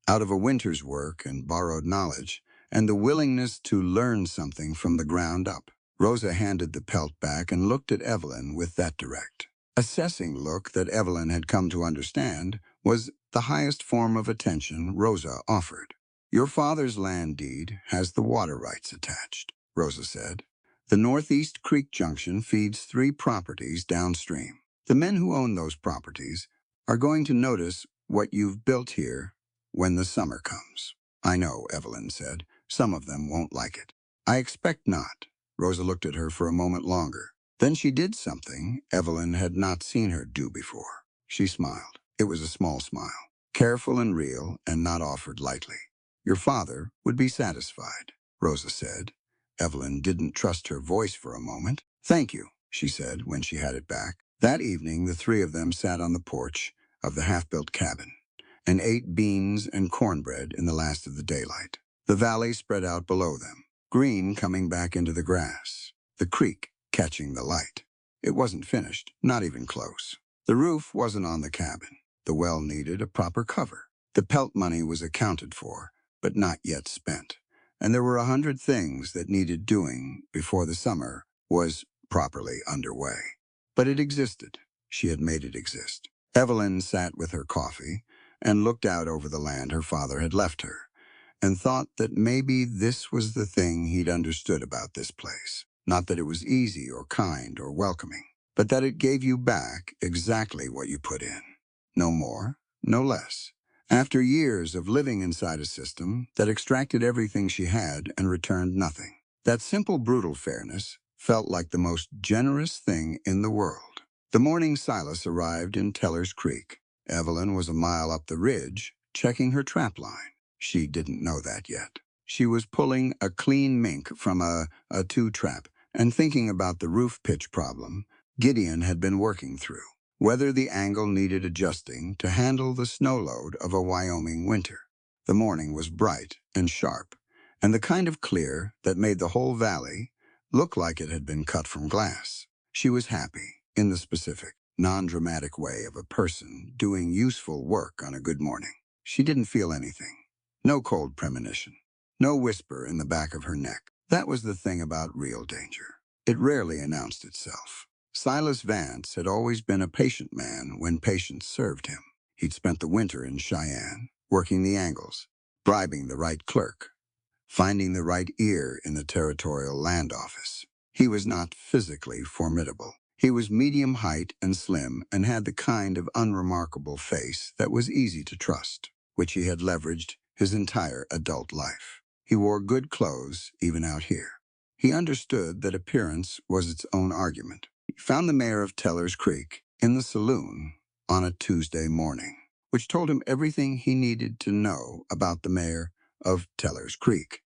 out of a winter's work and borrowed knowledge and the willingness to learn something from the ground up. Rosa handed the pelt back and looked at Evelyn with that direct, assessing look that Evelyn had come to understand was the highest form of attention Rosa offered. Your father's land deed has the water rights attached, Rosa said. The Northeast Creek Junction feeds 3 properties downstream. The men who own those properties are going to notice what you've built here when the summer comes. I know, Evelyn said. Some of them won't like it. I expect not. Rosa looked at her for a moment longer. Then she did something Evelyn had not seen her do before. She smiled. It was a small smile, careful and real and not offered lightly. Your father would be satisfied, Rosa said. Evelyn didn't trust her voice for a moment. Thank you, she said when she had it back. That evening, the 3 of them sat on the porch of the half-built cabin and ate beans and cornbread in the last of the daylight. The valley spread out below them, green coming back into the grass, the creek catching the light. It wasn't finished, not even close. The roof wasn't on the cabin. The well needed a proper cover. The pelt money was accounted for, but not yet spent. And there were 100 things that needed doing before the summer was properly underway. But it existed. She had made it exist. Evelyn sat with her coffee and looked out over the land her father had left her, and thought that maybe this was the thing he'd understood about this place. Not that it was easy or kind or welcoming, but that it gave you back exactly what you put in. No more, no less. After years of living inside a system that extracted everything she had and returned nothing. That simple, brutal fairness felt like the most generous thing in the world. The morning Silas arrived in Teller's Creek. Evelyn was a mile up the ridge, checking her trap line. She didn't know that yet. She was pulling a clean mink from a 2-trap and thinking about the roof pitch problem Gideon had been working through. Whether the angle needed adjusting to handle the snow load of a Wyoming winter. The morning was bright and sharp, and the kind of clear that made the whole valley look like it had been cut from glass. She was happy, in the specific, non-dramatic way of a person doing useful work on a good morning. She didn't feel anything. No cold premonition. No whisper in the back of her neck. That was the thing about real danger. It rarely announced itself. Silas Vance had always been a patient man when patience served him. He'd spent the winter in Cheyenne, working the angles, bribing the right clerk, finding the right ear in the territorial land office. He was not physically formidable. He was medium height and slim and had the kind of unremarkable face that was easy to trust, which he had leveraged his entire adult life. He wore good clothes, even out here. He understood that appearance was its own argument. He found the mayor of Teller's Creek in the saloon on a Tuesday morning, which told him everything he needed to know about the mayor of Teller's Creek.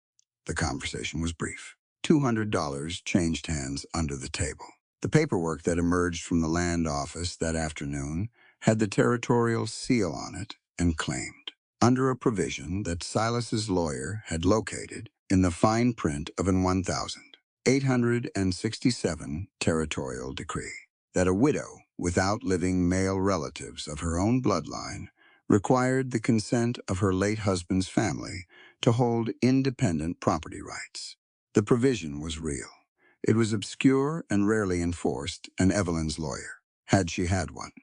The conversation was brief. $200 changed hands under the table. The paperwork that emerged from the land office that afternoon had the territorial seal on it and claimed, under a provision that Silas's lawyer had located in the fine print of an 1,867 territorial decree, that a widow without living male relatives of her own bloodline required the consent of her late husband's family to hold independent property rights. The provision was real. It was obscure and rarely enforced, and Evelyn's lawyer, had she had one,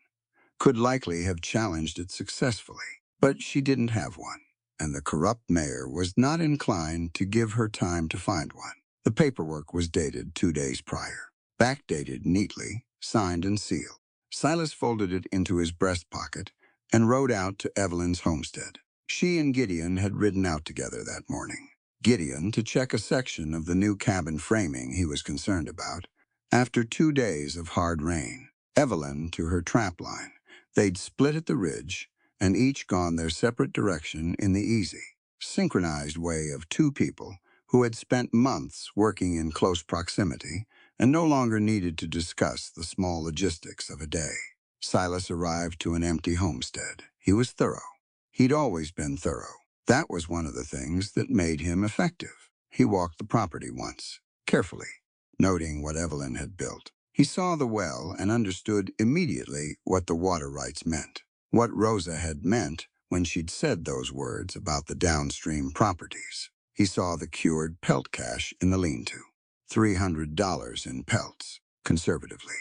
could likely have challenged it successfully. But she didn't have one. and the corrupt mayor was not inclined to give her time to find one. The paperwork was dated 2 days prior, backdated neatly, signed and sealed. Silas folded it into his breast pocket and rode out to Evelyn's homestead. She and Gideon had ridden out together that morning. Gideon to check a section of the new cabin framing he was concerned about. After 2 days of hard rain, Evelyn to her trap line. They'd split at the ridge and each gone their separate direction in the easy, synchronized way of two people who had spent months working in close proximity and no longer needed to discuss the small logistics of a day. Silas arrived to an empty homestead. He was thorough. He'd always been thorough. That was one of the things that made him effective. He walked the property once, carefully, noting what Evelyn had built. He saw the well and understood immediately what the water rights meant, what Rosa had meant when she'd said those words about the downstream properties. He saw the cured pelt cache in the lean-to, $300 in pelts, conservatively.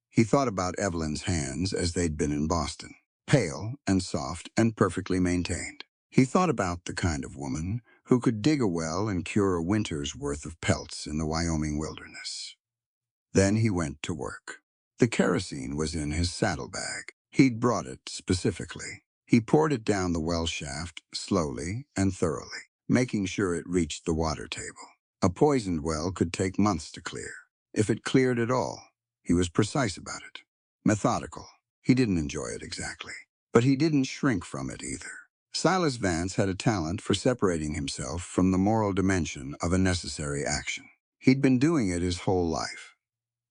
He thought about Evelyn's hands as they'd been in Boston, pale and soft and perfectly maintained. He thought about the kind of woman who could dig a well and cure a winter's worth of pelts in the Wyoming wilderness. Then he went to work. The kerosene was in his saddlebag. He'd brought it specifically. He poured it down the well shaft slowly and thoroughly, making sure it reached the water table. A poisoned well could take months to clear. If it cleared at all, he was precise about it. Methodical. He didn't enjoy it exactly, but he didn't shrink from it either. Silas Vance had a talent for separating himself from the moral dimension of a necessary action. He'd been doing it his whole life.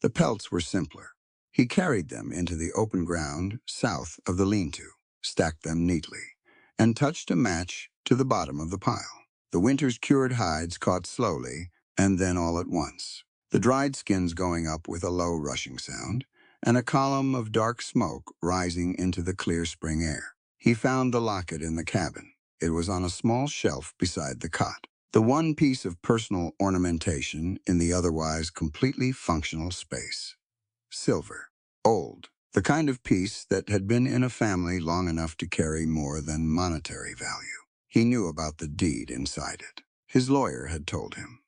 The pelts were simpler. He carried them into the open ground south of the lean-to, stacked them neatly, and touched a match to the bottom of the pile. The winter's cured hides caught slowly, and then all at once, the dried skins going up with a low rushing sound, and a column of dark smoke rising into the clear spring air. He found the locket in the cabin. It was on a small shelf beside the cot, the one piece of personal ornamentation in the otherwise completely functional space. Silver. Old. The kind of piece that had been in a family long enough to carry more than monetary value. He knew about the deed inside it. His lawyer had told him.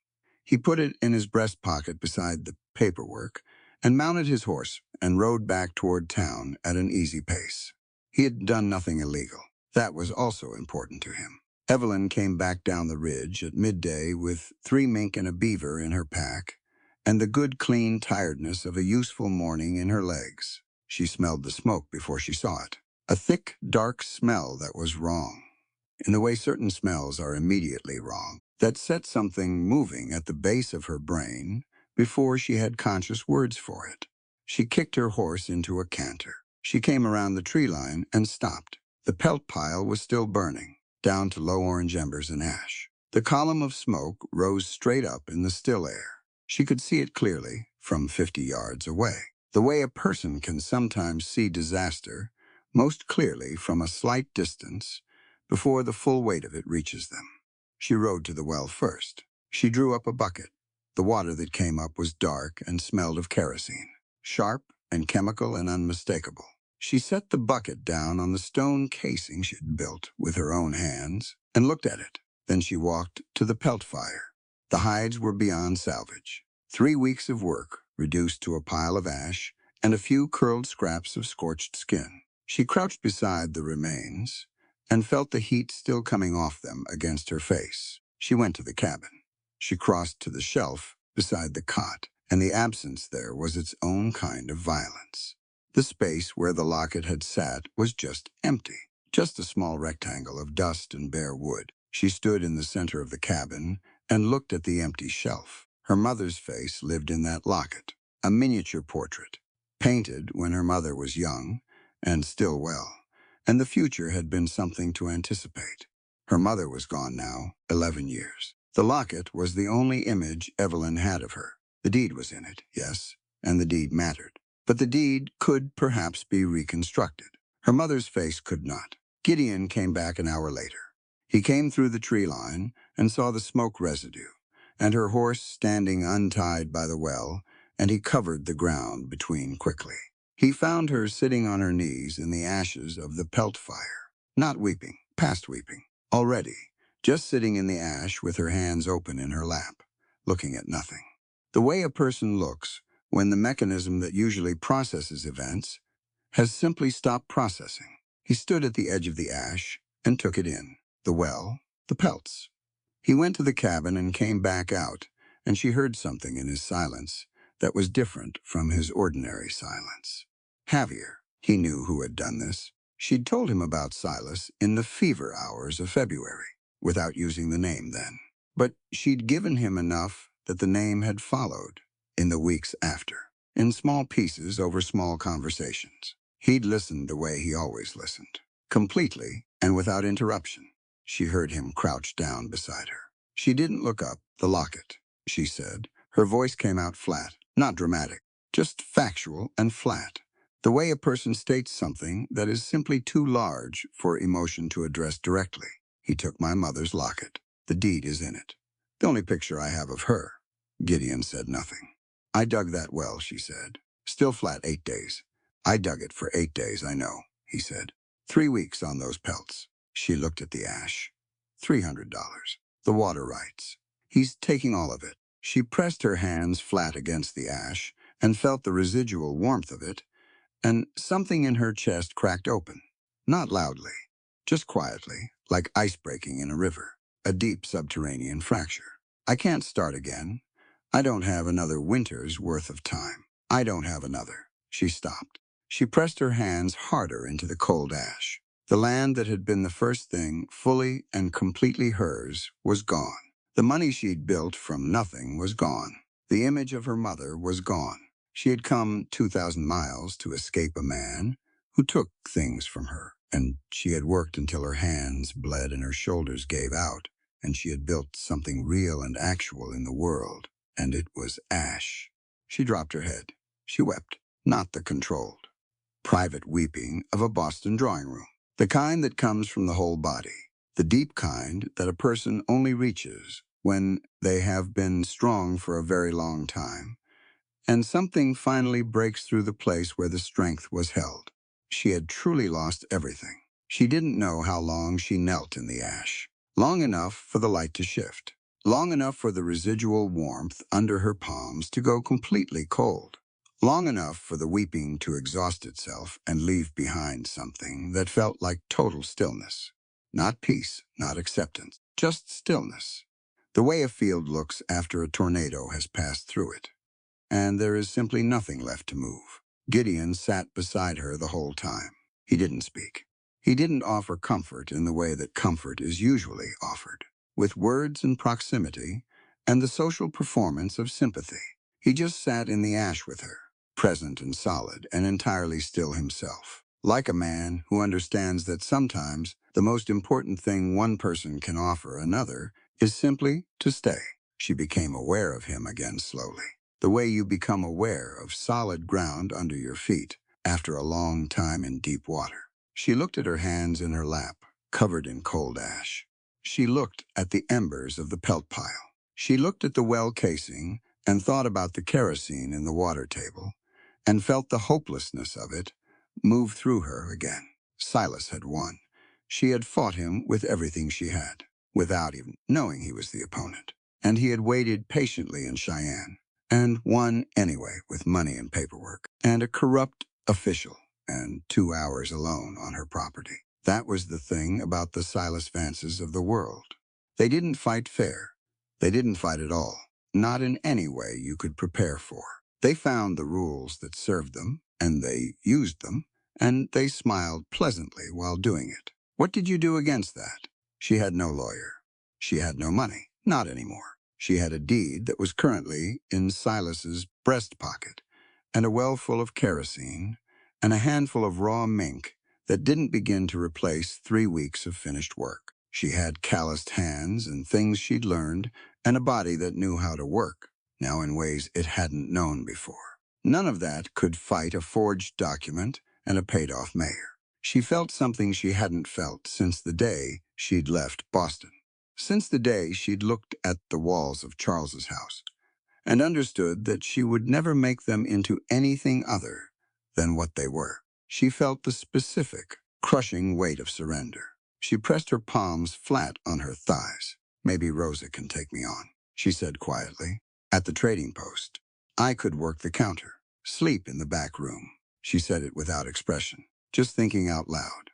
He put it in his breast pocket beside the paperwork and mounted his horse and rode back toward town at an easy pace. He had done nothing illegal. That was also important to him. Evelyn came back down the ridge at midday with 3 mink and a beaver in her pack and the good, clean tiredness of a useful morning in her legs. She smelled the smoke before she saw it. A thick, dark smell that was wrong, in the way certain smells are immediately wrong, that set something moving at the base of her brain before she had conscious words for it. She kicked her horse into a canter. She came around the tree line and stopped. The pelt pile was still burning, down to low orange embers and ash. The column of smoke rose straight up in the still air. She could see it clearly from 50 yards away, the way a person can sometimes see disaster most clearly from a slight distance before the full weight of it reaches them. She rode to the well first. She drew up a bucket. The water that came up was dark and smelled of kerosene, sharp and chemical and unmistakable. She set the bucket down on the stone casing she'd built with her own hands and looked at it. Then she walked to the pelt fire. The hides were beyond salvage. 3 weeks of work reduced to a pile of ash and a few curled scraps of scorched skin. She crouched beside the remains and felt the heat still coming off them against her face. She went to the cabin. She crossed to the shelf beside the cot, and the absence there was its own kind of violence. The space where the locket had sat was just empty, just a small rectangle of dust and bare wood. She stood in the center of the cabin and looked at the empty shelf. Her mother's face lived in that locket, a miniature portrait, painted when her mother was young and still well, and the future had been something to anticipate. Her mother was gone now, 11 years. The locket was the only image Evelyn had of her. The deed was in it, yes, and the deed mattered. But the deed could perhaps be reconstructed. Her mother's face could not. Gideon came back an hour later. He came through the tree line and saw the smoke residue, and her horse standing untied by the well, and he covered the ground between quickly. He found her sitting on her knees in the ashes of the pelt fire, not weeping, past weeping, Already, just sitting in the ash with her hands open in her lap, looking at nothing. The way a person looks when the mechanism that usually processes events has simply stopped processing. He stood at the edge of the ash and took it in. The well, the pelts. He went to the cabin and came back out, and she heard something in his silence that was different from his ordinary silence. Javier, he knew who had done this. She'd told him about Silas in the fever hours of February, without using the name then. But she'd given him enough that the name had followed in the weeks after, in small pieces over small conversations. He'd listened the way he always listened, completely and without interruption. She heard him crouch down beside her. She didn't look up. The locket, she said. Her voice came out flat, not dramatic, just factual and flat. The way a person states something that is simply too large for emotion to address directly. He took my mother's locket. The deed is in it. The only picture I have of her. Gideon said nothing. I dug that well, she said. Still flat 8 days. I dug it for 8 days, I know, he said. 3 weeks on those pelts. She looked at the ash. $300. The water rights. He's taking all of it. She pressed her hands flat against the ash and felt the residual warmth of it, and something in her chest cracked open. Not loudly, just quietly, like ice breaking in a river, a deep subterranean fracture. I can't start again. I don't have another winter's worth of time. I don't have another. She stopped. She pressed her hands harder into the cold ash. The land that had been the first thing fully and completely hers was gone. The money she'd built from nothing was gone. The image of her mother was gone. She had come 2,000 miles to escape a man who took things from her, and she had worked until her hands bled and her shoulders gave out, and she had built something real and actual in the world, and it was ash. She dropped her head. She wept, not the controlled, private weeping of a Boston drawing room. The kind that comes from the whole body, the deep kind that a person only reaches when they have been strong for a very long time, and something finally breaks through the place where the strength was held. She had truly lost everything. She didn't know how long she knelt in the ash. Long enough for the light to shift. Long enough for the residual warmth under her palms to go completely cold. Long enough for the weeping to exhaust itself and leave behind something that felt like total stillness. Not peace, not acceptance, just stillness. The way a field looks after a tornado has passed through it, and there is simply nothing left to move. Gideon sat beside her the whole time. He didn't speak. He didn't offer comfort in the way that comfort is usually offered, with words and proximity and the social performance of sympathy. He just sat in the ash with her, present and solid and entirely still himself, like a man who understands that sometimes the most important thing one person can offer another is simply to stay. She became aware of him again slowly, the way you become aware of solid ground under your feet after a long time in deep water. She looked at her hands in her lap, covered in cold ash. She looked at the embers of the pelt pile. She looked at the well casing and thought about the kerosene in the water table, and felt the hopelessness of it move through her again. Silas had won. She had fought him with everything she had, without even knowing he was the opponent. And he had waited patiently in Cheyenne, and won anyway with money and paperwork, and a corrupt official, and 2 hours alone on her property. That was the thing about the Silas Vances of the world. They didn't fight fair. They didn't fight at all. Not in any way you could prepare for. They found the rules that served them, and they used them, and they smiled pleasantly while doing it. What did you do against that? She had no lawyer. She had no money. Not anymore. She had a deed that was currently in Silas's breast pocket, and a well full of kerosene, and a handful of raw mink that didn't begin to replace 3 weeks of finished work. She had calloused hands and things she'd learned, and a body that knew how to work, now in ways it hadn't known before. None of that could fight a forged document and a paid-off mayor. She felt something she hadn't felt since the day she'd left Boston. Since the day she'd looked at the walls of Charles's house and understood that she would never make them into anything other than what they were. She felt the specific, crushing weight of surrender. She pressed her palms flat on her thighs. Maybe Rosa can take me on, she said quietly. At the trading post, I could work the counter, sleep in the back room. She said it without expression, just thinking out loud,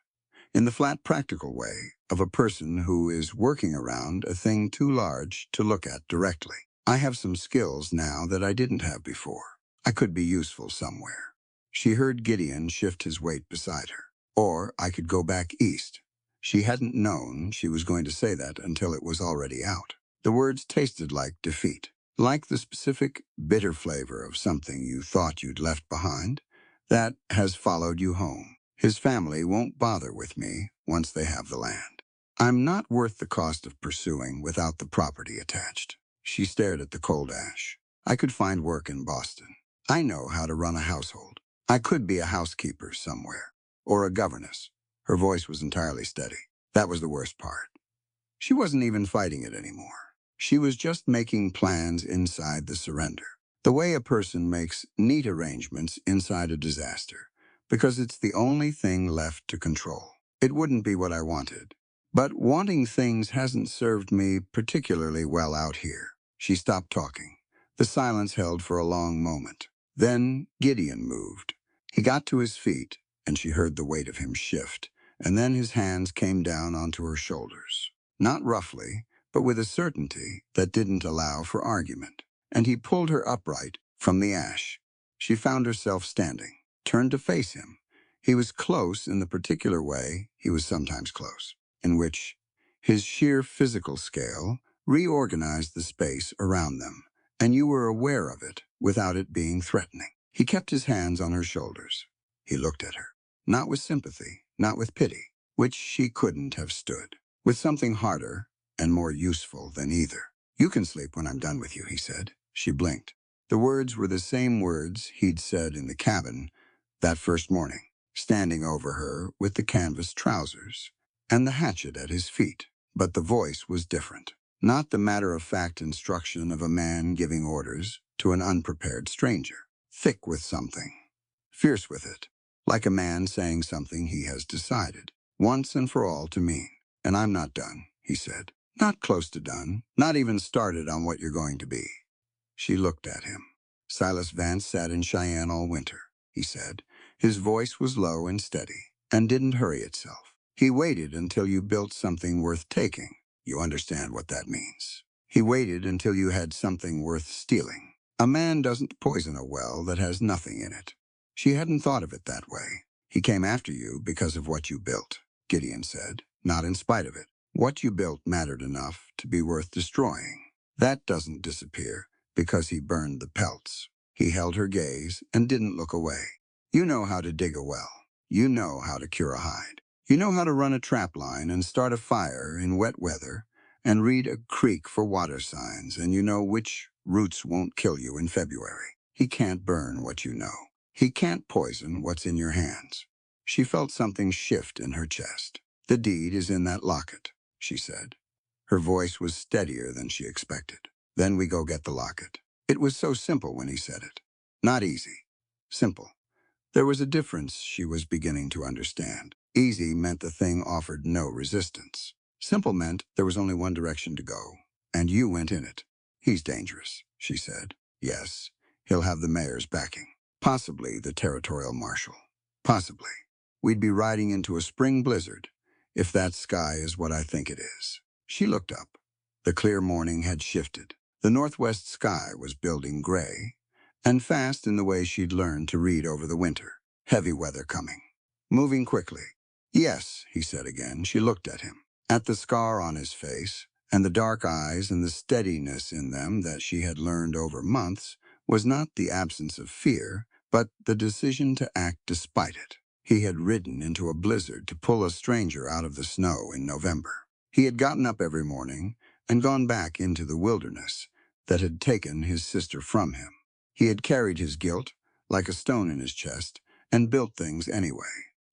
in the flat practical way of a person who is working around a thing too large to look at directly. I have some skills now that I didn't have before. I could be useful somewhere. She heard Gideon shift his weight beside her. Or I could go back east. She hadn't known she was going to say that until it was already out. The words tasted like defeat, like the specific bitter flavor of something you thought you'd left behind that has followed you home. His family won't bother with me once they have the land. I'm not worth the cost of pursuing without the property attached. She stared at the cold ash. I could find work in Boston. I know how to run a household. I could be a housekeeper somewhere, or a governess. Her voice was entirely steady. That was the worst part. She wasn't even fighting it anymore. She was just making plans inside the surrender. The way a person makes neat arrangements inside a disaster, because it's the only thing left to control. It wouldn't be what I wanted. But wanting things hasn't served me particularly well out here. She stopped talking. The silence held for a long moment. Then Gideon moved. He got to his feet, and she heard the weight of him shift, and then his hands came down onto her shoulders. Not roughly, but with a certainty that didn't allow for argument. And he pulled her upright from the ash. She found herself standing, turned to face him. He was close in the particular way he was sometimes close, in which his sheer physical scale reorganized the space around them, and you were aware of it without it being threatening. He kept his hands on her shoulders. He looked at her, not with sympathy, not with pity, which she couldn't have stood, with something harder and more useful than either. You can sleep when I'm done with you, he said. She blinked. The words were the same words he'd said in the cabin that first morning, standing over her with the canvas trousers and the hatchet at his feet. But the voice was different. Not the matter-of-fact instruction of a man giving orders to an unprepared stranger. Thick with something. Fierce with it. Like a man saying something he has decided, once and for all, to mean. And I'm not done, he said. Not close to done. Not even started on what you're going to be. She looked at him. Silas Vance sat in Cheyenne all winter, he said. His voice was low and steady, and didn't hurry itself. He waited until you built something worth taking. You understand what that means. He waited until you had something worth stealing. A man doesn't poison a well that has nothing in it. She hadn't thought of it that way. He came after you because of what you built, Gideon said, not in spite of it. What you built mattered enough to be worth destroying. That doesn't disappear because he burned the pelts. He held her gaze and didn't look away. You know how to dig a well. You know how to cure a hide. You know how to run a trap line and start a fire in wet weather and read a creek for water signs, and you know which roots won't kill you in February. He can't burn what you know. He can't poison what's in your hands. She felt something shift in her chest. The deed is in that locket, she said. Her voice was steadier than she expected. Then we go get the locket. It was so simple when he said it. Not easy. Simple. There was a difference she was beginning to understand. Easy meant the thing offered no resistance. Simple meant there was only one direction to go, and you went in it. He's dangerous, she said. Yes, he'll have the mayor's backing. Possibly the territorial marshal. Possibly. We'd be riding into a spring blizzard, if that sky is what I think it is. She looked up. The clear morning had shifted. The northwest sky was building gray, and fast in the way she'd learned to read over the winter. Heavy weather coming. Moving quickly. Yes, he said again. She looked at him, at the scar on his face, and the dark eyes and the steadiness in them that she had learned over months was not the absence of fear, but the decision to act despite it. He had ridden into a blizzard to pull a stranger out of the snow in November. He had gotten up every morning and gone back into the wilderness that had taken his sister from him. He had carried his guilt like a stone in his chest and built things anyway.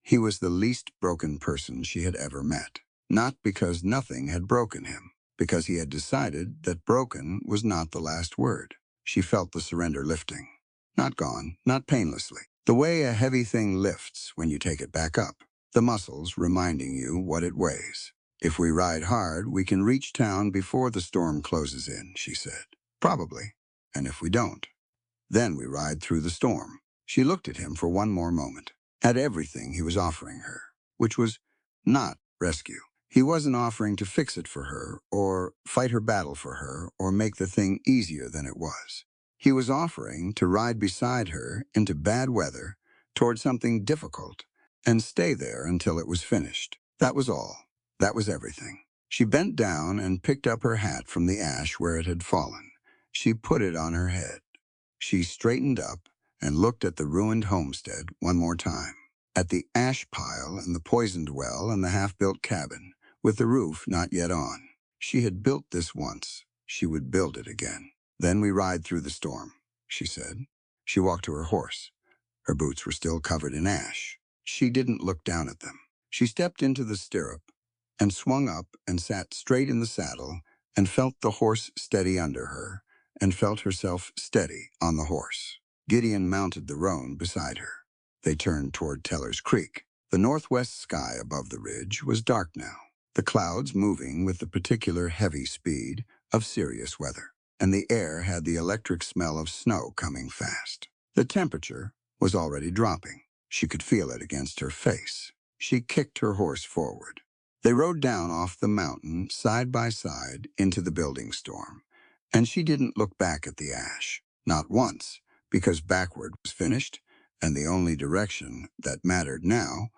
He was the least broken person she had ever met. Not because nothing had broken him, because he had decided that broken was not the last word. She felt the surrender lifting. Not gone, not painlessly. The way a heavy thing lifts when you take it back up. the muscles reminding you what it weighs. If we ride hard, we can reach town before the storm closes in, she said. Probably. And if we don't, then we ride through the storm. She looked at him for one more moment, at everything he was offering her, which was not rescue. He wasn't offering to fix it for her, or fight her battle for her, or make the thing easier than it was. He was offering to ride beside her into bad weather, toward something difficult, and stay there until it was finished. That was all. That was everything. She bent down and picked up her hat from the ash where it had fallen. She put it on her head. She straightened up and looked at the ruined homestead one more time, at the ash pile and the poisoned well and the half-built cabin, with the roof not yet on. She had built this once. She would build it again. Then we ride through the storm, she said. She walked to her horse. Her boots were still covered in ash. She didn't look down at them. She stepped into the stirrup and swung up and sat straight in the saddle and felt the horse steady under her and felt herself steady on the horse. Gideon mounted the roan beside her. They turned toward Teller's Creek. The northwest sky above the ridge was dark now, the clouds moving with the particular heavy speed of serious weather, and the air had the electric smell of snow coming fast. The temperature was already dropping. She could feel it against her face. She kicked her horse forward. They rode down off the mountain, side by side, into the building storm, and she didn't look back at the ash, not once, because backward was finished, and the only direction that mattered now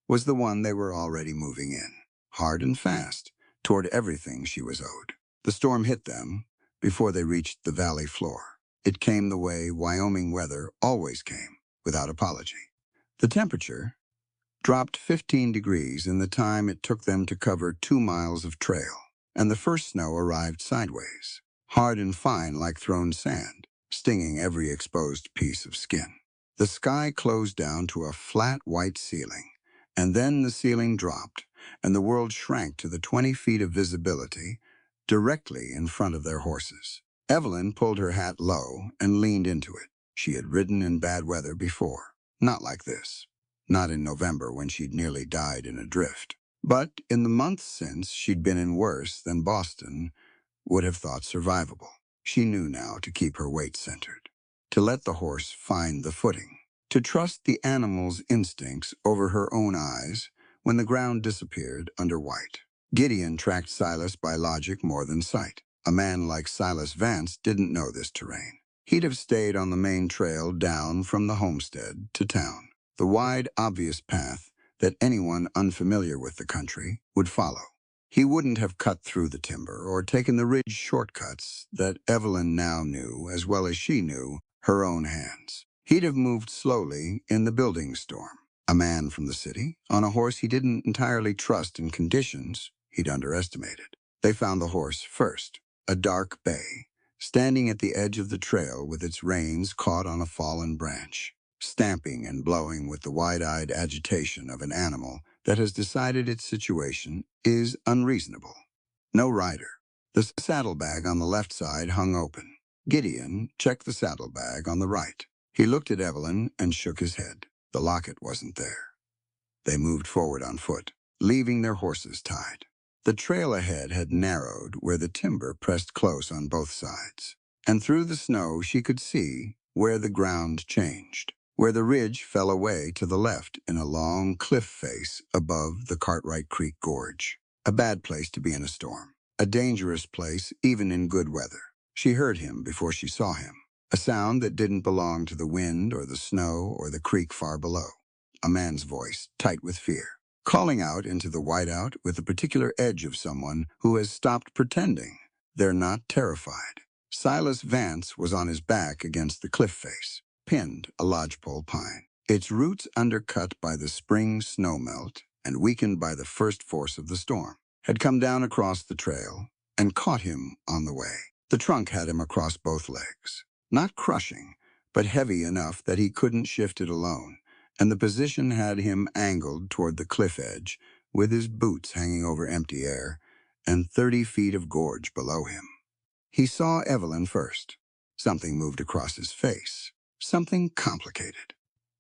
was the one they were already moving in, hard and fast, toward everything she was owed. The storm hit them before they reached the valley floor. It came the way Wyoming weather always came, without apology. The temperature dropped 15 degrees in the time it took them to cover 2 miles of trail, and the first snow arrived sideways, hard and fine like thrown sand, stinging every exposed piece of skin. The sky closed down to a flat white ceiling, and then the ceiling dropped, and the world shrank to the 20 feet of visibility directly in front of their horses. Evelyn pulled her hat low and leaned into it. She had ridden in bad weather before, not like this. Not in November when she'd nearly died in a drift. But in the months since, she'd been in worse than Boston would have thought survivable. She knew now to keep her weight centered, to let the horse find the footing, to trust the animal's instincts over her own eyes when the ground disappeared under white. Gideon tracked Silas by logic more than sight. A man like Silas Vance didn't know this terrain. He'd have stayed on the main trail down from the homestead to town, the wide, obvious path that anyone unfamiliar with the country would follow. He wouldn't have cut through the timber or taken the ridge shortcuts that Evelyn now knew as well as she knew her own hands. He'd have moved slowly in the building storm. A man from the city, on a horse he didn't entirely trust in conditions he'd underestimated. They found the horse first, a dark bay, standing at the edge of the trail with its reins caught on a fallen branch, stamping and blowing with the wide-eyed agitation of an animal that has decided its situation is unreasonable. No rider. The saddlebag on the left side hung open. Gideon checked the saddlebag on the right. He looked at Evelyn and shook his head. The locket wasn't there. They moved forward on foot, leaving their horses tied. The trail ahead had narrowed where the timber pressed close on both sides, and through the snow she could see where the ground changed, where the ridge fell away to the left in a long cliff face above the Cartwright Creek Gorge. A bad place to be in a storm, a dangerous place even in good weather. She heard him before she saw him, a sound that didn't belong to the wind or the snow or the creek far below. A man's voice, tight with fear, calling out into the whiteout with the particular edge of someone who has stopped pretending they're not terrified. Silas Vance was on his back against the cliff face, pinned a lodgepole pine, its roots undercut by the spring snowmelt and weakened by the first force of the storm, had come down across the trail and caught him on the way. The trunk had him across both legs, not crushing, but heavy enough that he couldn't shift it alone, and the position had him angled toward the cliff edge, with his boots hanging over empty air and 30 feet of gorge below him. He saw Evelyn first. Something moved across his face, something complicated.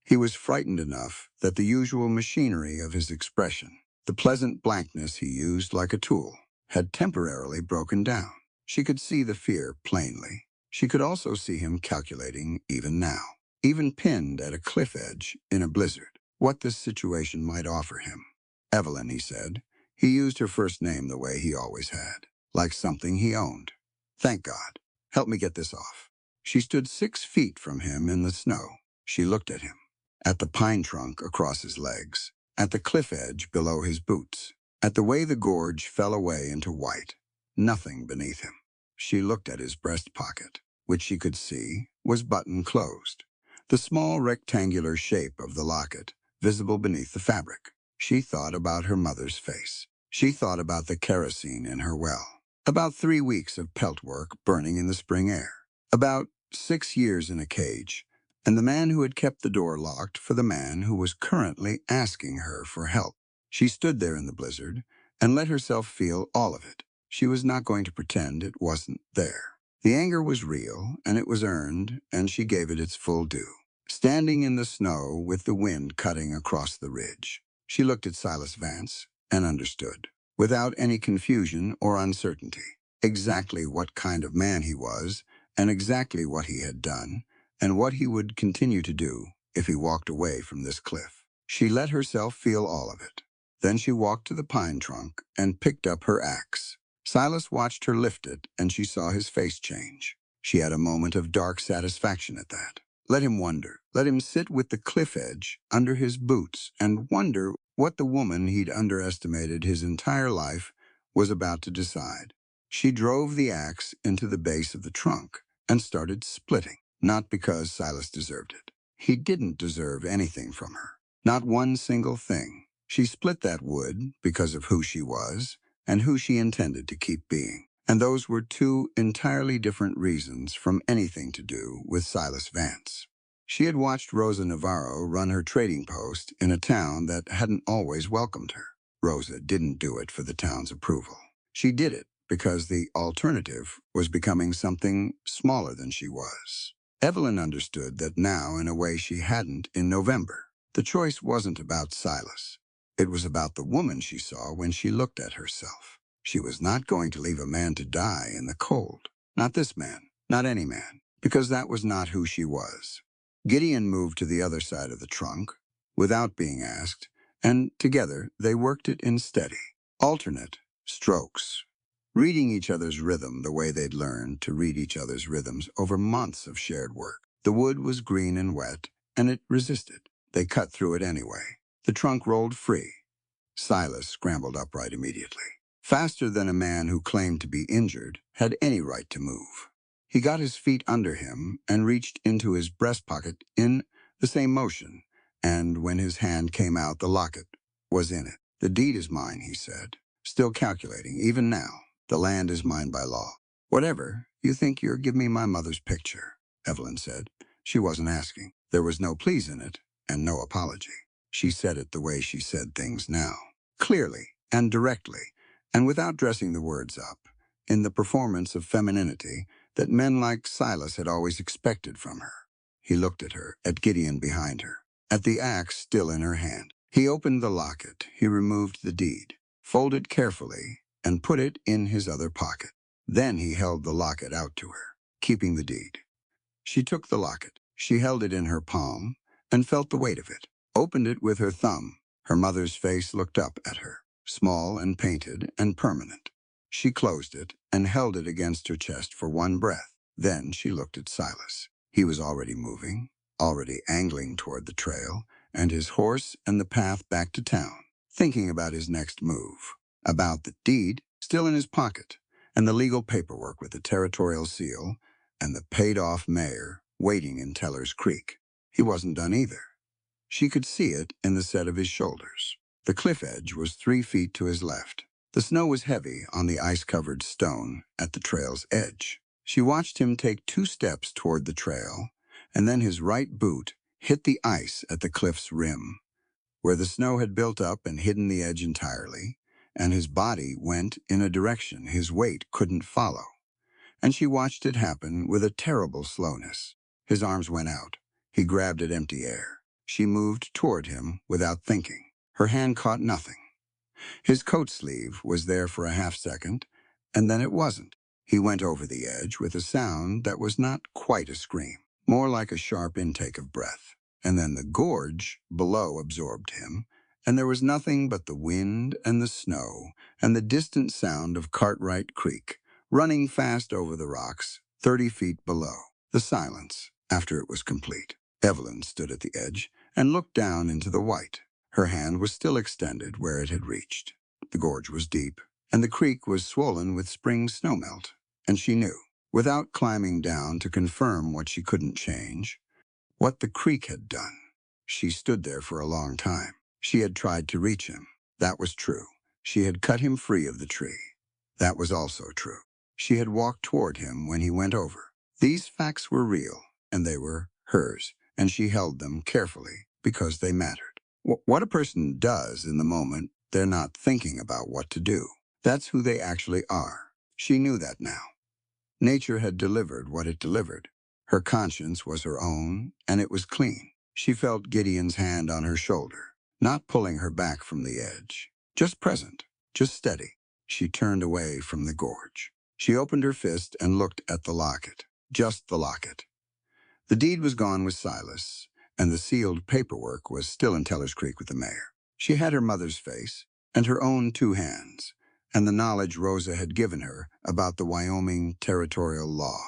He was frightened enough that the usual machinery of his expression, the pleasant blankness he used like a tool, had temporarily broken down. She could see the fear plainly. She could also see him calculating even now, even pinned at a cliff edge in a blizzard, what this situation might offer him. Evelyn, he said. He used her first name the way he always had, like something he owned. Thank God. Help me get this off. She stood 6 feet from him in the snow. She looked at him, at the pine trunk across his legs, at the cliff edge below his boots, at the way the gorge fell away into white, nothing beneath him. She looked at his breast pocket, which she could see was buttoned closed, the small rectangular shape of the locket visible beneath the fabric. She thought about her mother's face. She thought about the kerosene in her well, about 3 weeks of pelt work burning in the spring air, about 6 years in a cage, and the man who had kept the door locked for the man who was currently asking her for help. She stood there in the blizzard and let herself feel all of it. She was not going to pretend it wasn't there. The anger was real, and it was earned, and she gave it its full due. Standing in the snow with the wind cutting across the ridge, she looked at Silas Vance and understood, without any confusion or uncertainty, exactly what kind of man he was and exactly what he had done and what he would continue to do if he walked away from this cliff. She let herself feel all of it. Then she walked to the pine trunk and picked up her axe. Silas watched her lift it, and she saw his face change. She had a moment of dark satisfaction at that. Let him wonder. Let him sit with the cliff edge under his boots and wonder what the woman he'd underestimated his entire life was about to decide. She drove the axe into the base of the trunk and started splitting, not because Silas deserved it. He didn't deserve anything from her, not one single thing. She split that wood because of who she was and who she intended to keep being. And those were 2 entirely different reasons from anything to do with Silas Vance. She had watched Rosa Navarro run her trading post in a town that hadn't always welcomed her. Rosa didn't do it for the town's approval. She did it because the alternative was becoming something smaller than she was. Evelyn understood that now in a way she hadn't in November. The choice wasn't about Silas. It was about the woman she saw when she looked at herself. She was not going to leave a man to die in the cold. Not this man, not any man, because that was not who she was. Gideon moved to the other side of the trunk, without being asked, and together they worked it in steady, alternate strokes, reading each other's rhythm the way they'd learned to read each other's rhythms over months of shared work. The wood was green and wet, and it resisted. They cut through it anyway. The trunk rolled free. Silas scrambled upright immediately, faster than a man who claimed to be injured had any right to move. He got his feet under him and reached into his breast pocket in the same motion, and when his hand came out, the locket was in it. "The deed is mine," he said, still calculating, even now. "The land is mine by law." "Whatever, you think you're giving me my mother's picture," Evelyn said. She wasn't asking. There was no pleas in it, and no apology. She said it the way she said things now, clearly and directly, and without dressing the words up, in the performance of femininity that men like Silas had always expected from her. He looked at her, at Gideon behind her, at the axe still in her hand. He opened the locket. He removed the deed, folded carefully, and put it in his other pocket. Then he held the locket out to her, keeping the deed. She took the locket. She held it in her palm and felt the weight of it, opened it with her thumb. Her mother's face looked up at her, small and painted and permanent. She closed it and held it against her chest for one breath. Then she looked at Silas. He was already moving, already angling toward the trail, and his horse and the path back to town, thinking about his next move, about the deed still in his pocket, and the legal paperwork with the territorial seal, and the paid-off mare waiting in Teller's Creek. He wasn't done either. She could see it in the set of his shoulders. The cliff edge was 3 feet to his left. The snow was heavy on the ice-covered stone at the trail's edge. She watched him take 2 steps toward the trail, and then his right boot hit the ice at the cliff's rim, where the snow had built up and hidden the edge entirely, and his body went in a direction his weight couldn't follow. And she watched it happen with a terrible slowness. His arms went out. He grabbed at empty air. She moved toward him without thinking. Her hand caught nothing. His coat sleeve was there for a half-second, and then it wasn't. He went over the edge with a sound that was not quite a scream, more like a sharp intake of breath. And then the gorge below absorbed him, and there was nothing but the wind and the snow and the distant sound of Cartwright Creek, running fast over the rocks 30 feet below. The silence, after it was complete. Evelyn stood at the edge and looked down into the white. Her hand was still extended where it had reached. The gorge was deep, and the creek was swollen with spring snowmelt. And she knew, without climbing down to confirm what she couldn't change, what the creek had done. She stood there for a long time. She had tried to reach him. That was true. She had cut him free of the tree. That was also true. She had walked toward him when he went over. These facts were real, and they were hers, and she held them carefully because they mattered. What a person does in the moment, they're not thinking about what to do. That's who they actually are. She knew that now. Nature had delivered what it delivered. Her conscience was her own, and it was clean. She felt Gideon's hand on her shoulder, not pulling her back from the edge. Just present, just steady. She turned away from the gorge. She opened her fist and looked at the locket. Just the locket. The deed was gone with Silas, and the sealed paperwork was still in Teller's Creek with the mayor. She had her mother's face, and her own 2 hands, and the knowledge Rosa had given her about the Wyoming territorial law.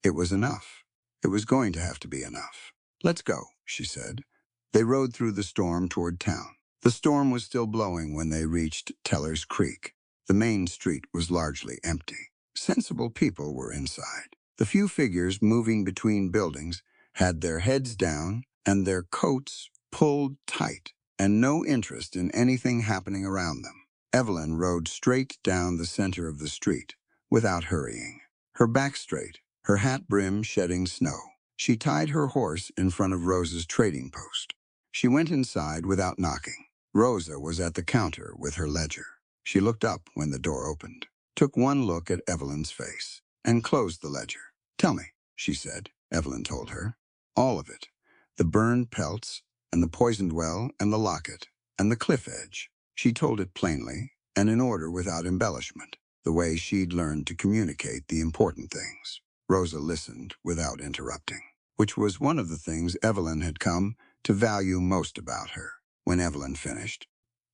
It was enough. It was going to have to be enough. "Let's go," she said. They rode through the storm toward town. The storm was still blowing when they reached Teller's Creek. The main street was largely empty. Sensible people were inside. The few figures moving between buildings had their heads down and their coats pulled tight, and no interest in anything happening around them. Evelyn rode straight down the center of the street, without hurrying. Her back straight, her hat brim shedding snow. She tied her horse in front of Rosa's trading post. She went inside without knocking. Rosa was at the counter with her ledger. She looked up when the door opened, took one look at Evelyn's face, and closed the ledger. "Tell me," she said. Evelyn told her. All of it. The burned pelts, and the poisoned well, and the locket, and the cliff edge. She told it plainly, and in order without embellishment, the way she'd learned to communicate the important things. Rosa listened without interrupting, which was one of the things Evelyn had come to value most about her. When Evelyn finished,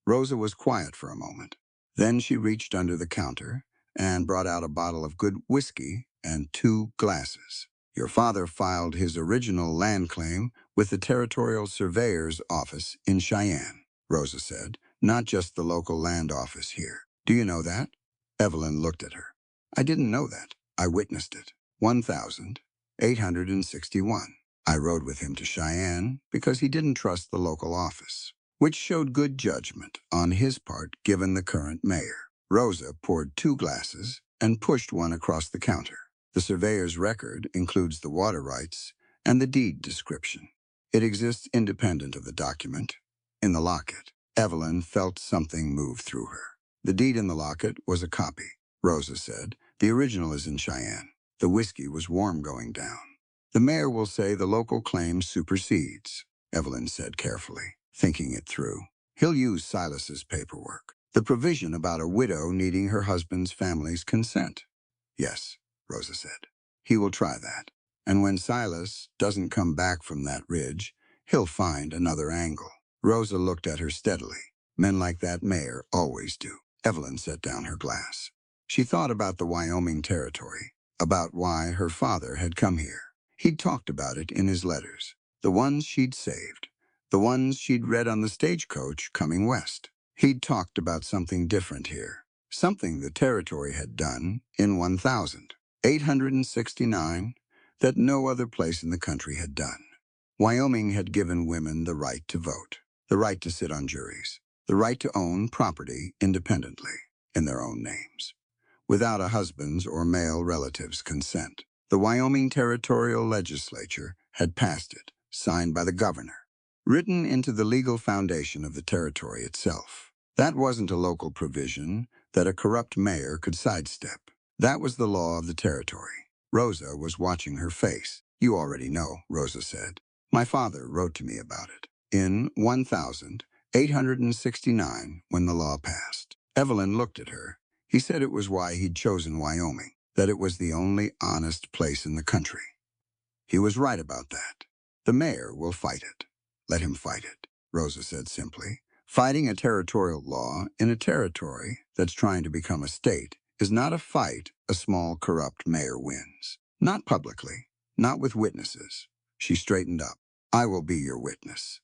Rosa was quiet for a moment. Then she reached under the counter and brought out a bottle of good whiskey and 2 glasses. "Your father filed his original land claim with the Territorial Surveyor's Office in Cheyenne," Rosa said, "not just the local land office here. Do you know that?" Evelyn looked at her. "I didn't know that. I witnessed it. 1,861. I rode with him to Cheyenne because he didn't trust the local office, which showed good judgment on his part given the current mayor." Rosa poured 2 glasses and pushed one across the counter. "The surveyor's record includes the water rights and the deed description. It exists independent of the document, in the locket." Evelyn felt something move through her. "The deed in the locket was a copy," Rosa said. "The original is in Cheyenne." The whiskey was warm going down. "The mayor will say the local claim supersedes," Evelyn said carefully, thinking it through. "He'll use Silas's paperwork. The provision about a widow needing her husband's family's consent." "Yes," Rosa said. "He will try that. And when Silas doesn't come back from that ridge, he'll find another angle." Rosa looked at her steadily. Men like that mayor always do. Evelyn set down her glass. She thought about the Wyoming territory, about why her father had come here. He'd talked about it in his letters, the ones she'd saved, the ones she'd read on the stagecoach coming west. He'd talked about something different here, something the territory had done in 1,869 that no other place in the country had done. Wyoming had given women the right to vote, the right to sit on juries, the right to own property independently, in their own names, without a husband's or male relative's consent. The Wyoming Territorial Legislature had passed it, signed by the governor, written into the legal foundation of the territory itself. That wasn't a local provision that a corrupt mayor could sidestep. That was the law of the territory. Rosa was watching her face. "You already know," Rosa said. "My father wrote to me about it. in 1869 when the law passed. Evelyn looked at her. He said it was why he'd chosen Wyoming, that it was the only honest place in the country. He was right about that. The mayor will fight it. Let him fight it, Rosa said simply. Fighting a territorial law in a territory that's trying to become a state is not a fight a small, corrupt mayor wins. Not publicly, not with witnesses. She straightened up. I will be your witness.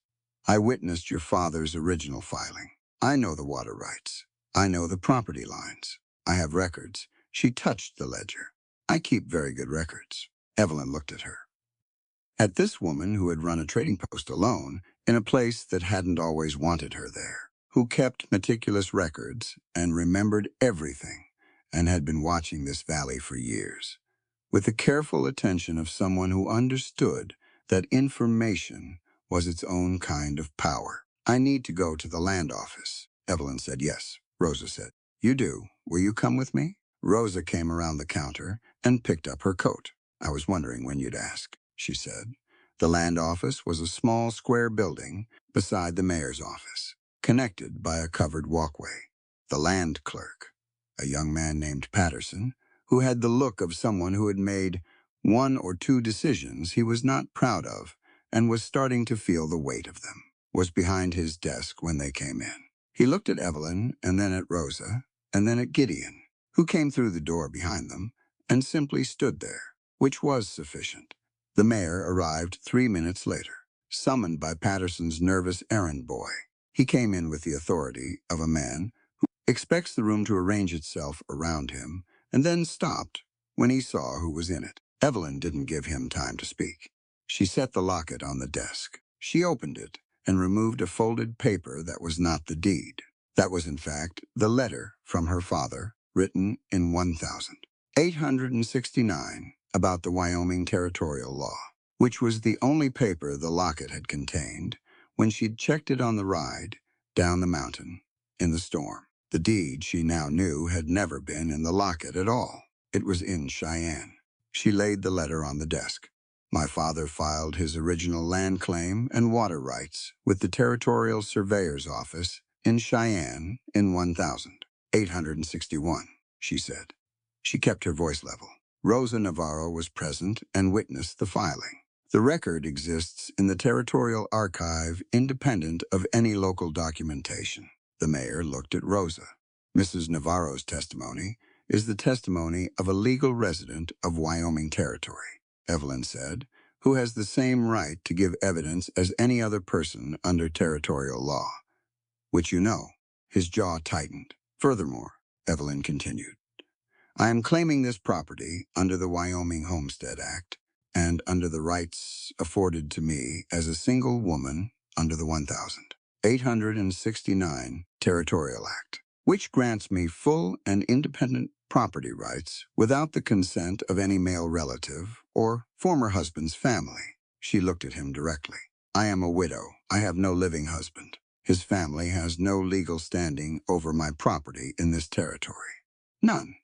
I witnessed your father's original filing. I know the water rights. I know the property lines. I have records. She touched the ledger. I keep very good records. Evelyn looked at her. At this woman who had run a trading post alone in a place that hadn't always wanted her there, who kept meticulous records and remembered everything and had been watching this valley for years, with the careful attention of someone who understood that information was its own kind of power. I need to go to the land office. Evelyn said yes. Rosa said, you do. Will you come with me? Rosa came around the counter and picked up her coat. I was wondering when you'd ask, she said. The land office was a small square building beside the mayor's office, connected by a covered walkway. The land clerk, a young man named Patterson, who had the look of someone who had made one or two decisions he was not proud of and was starting to feel the weight of them, was behind his desk when they came in. He looked at Evelyn and then at Rosa and then at Gideon, who came through the door behind them and simply stood there, which was sufficient. The mayor arrived 3 minutes later, summoned by Patterson's nervous errand boy. He came in with the authority of a man who expects the room to arrange itself around him and then stopped when he saw who was in it. Evelyn didn't give him time to speak. She set the locket on the desk. She opened it and removed a folded paper that was not the deed. That was, in fact, the letter from her father, written in 1869 about the Wyoming territorial law, which was the only paper the locket had contained when she'd checked it on the ride down the mountain in the storm. The deed, she now knew, had never been in the locket at all. It was in Cheyenne. She laid the letter on the desk. My father filed his original land claim and water rights with the Territorial Surveyor's Office in Cheyenne in 1861, she said. She kept her voice level. Rosa Navarro was present and witnessed the filing. The record exists in the Territorial Archive independent of any local documentation. The mayor looked at Rosa. Mrs. Navarro's testimony is the testimony of a legal resident of Wyoming Territory, Evelyn said, who has the same right to give evidence as any other person under territorial law, which you know. His jaw tightened. Furthermore, Evelyn continued, I am claiming this property under the Wyoming Homestead Act and under the rights afforded to me as a single woman under the 1869 Territorial Act, which grants me full and independent property rights without the consent of any male relative or former husband's family. She looked at him directly. I am a widow. I have no living husband. His family has no legal standing over my property in this territory. None.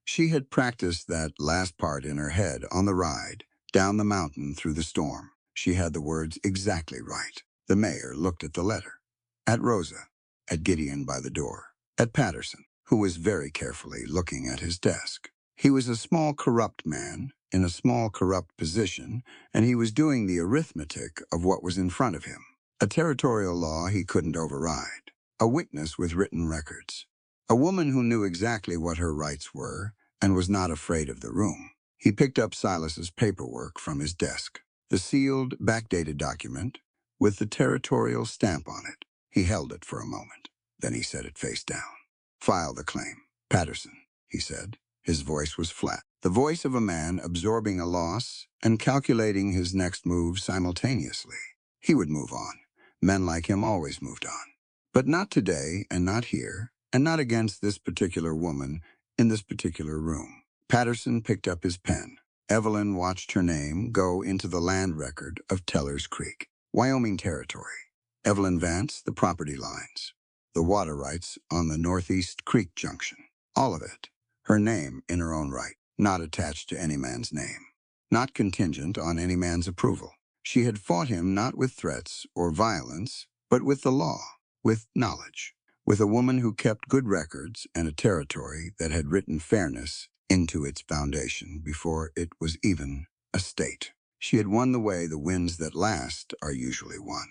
She had practiced that last part in her head on the ride down the mountain through the storm. She had the words exactly right. The mayor looked at the letter, at Rosa, at Gideon by the door, at Patterson, who was very carefully looking at his desk. He was a small, corrupt man in a small, corrupt position, and he was doing the arithmetic of what was in front of him. A territorial law he couldn't override. A witness with written records. A woman who knew exactly what her rights were and was not afraid of the room. He picked up Silas's paperwork from his desk, the sealed, backdated document with the territorial stamp on it. He held it for a moment. Then he set it face down. File the claim. Patterson, he said. His voice was flat. The voice of a man absorbing a loss and calculating his next move simultaneously. He would move on. Men like him always moved on. But not today and not here, and not against this particular woman in this particular room. Patterson picked up his pen. Evelyn watched her name go into the land record of Teller's Creek, Wyoming Territory. Evelyn Vance, the property lines, the water rights on the Northeast Creek Junction. All of it. Her name in her own right, not attached to any man's name, not contingent on any man's approval. She had fought him not with threats or violence, but with the law, with knowledge, with a woman who kept good records and a territory that had written fairness into its foundation before it was even a state. She had won the way the winds that last are usually won.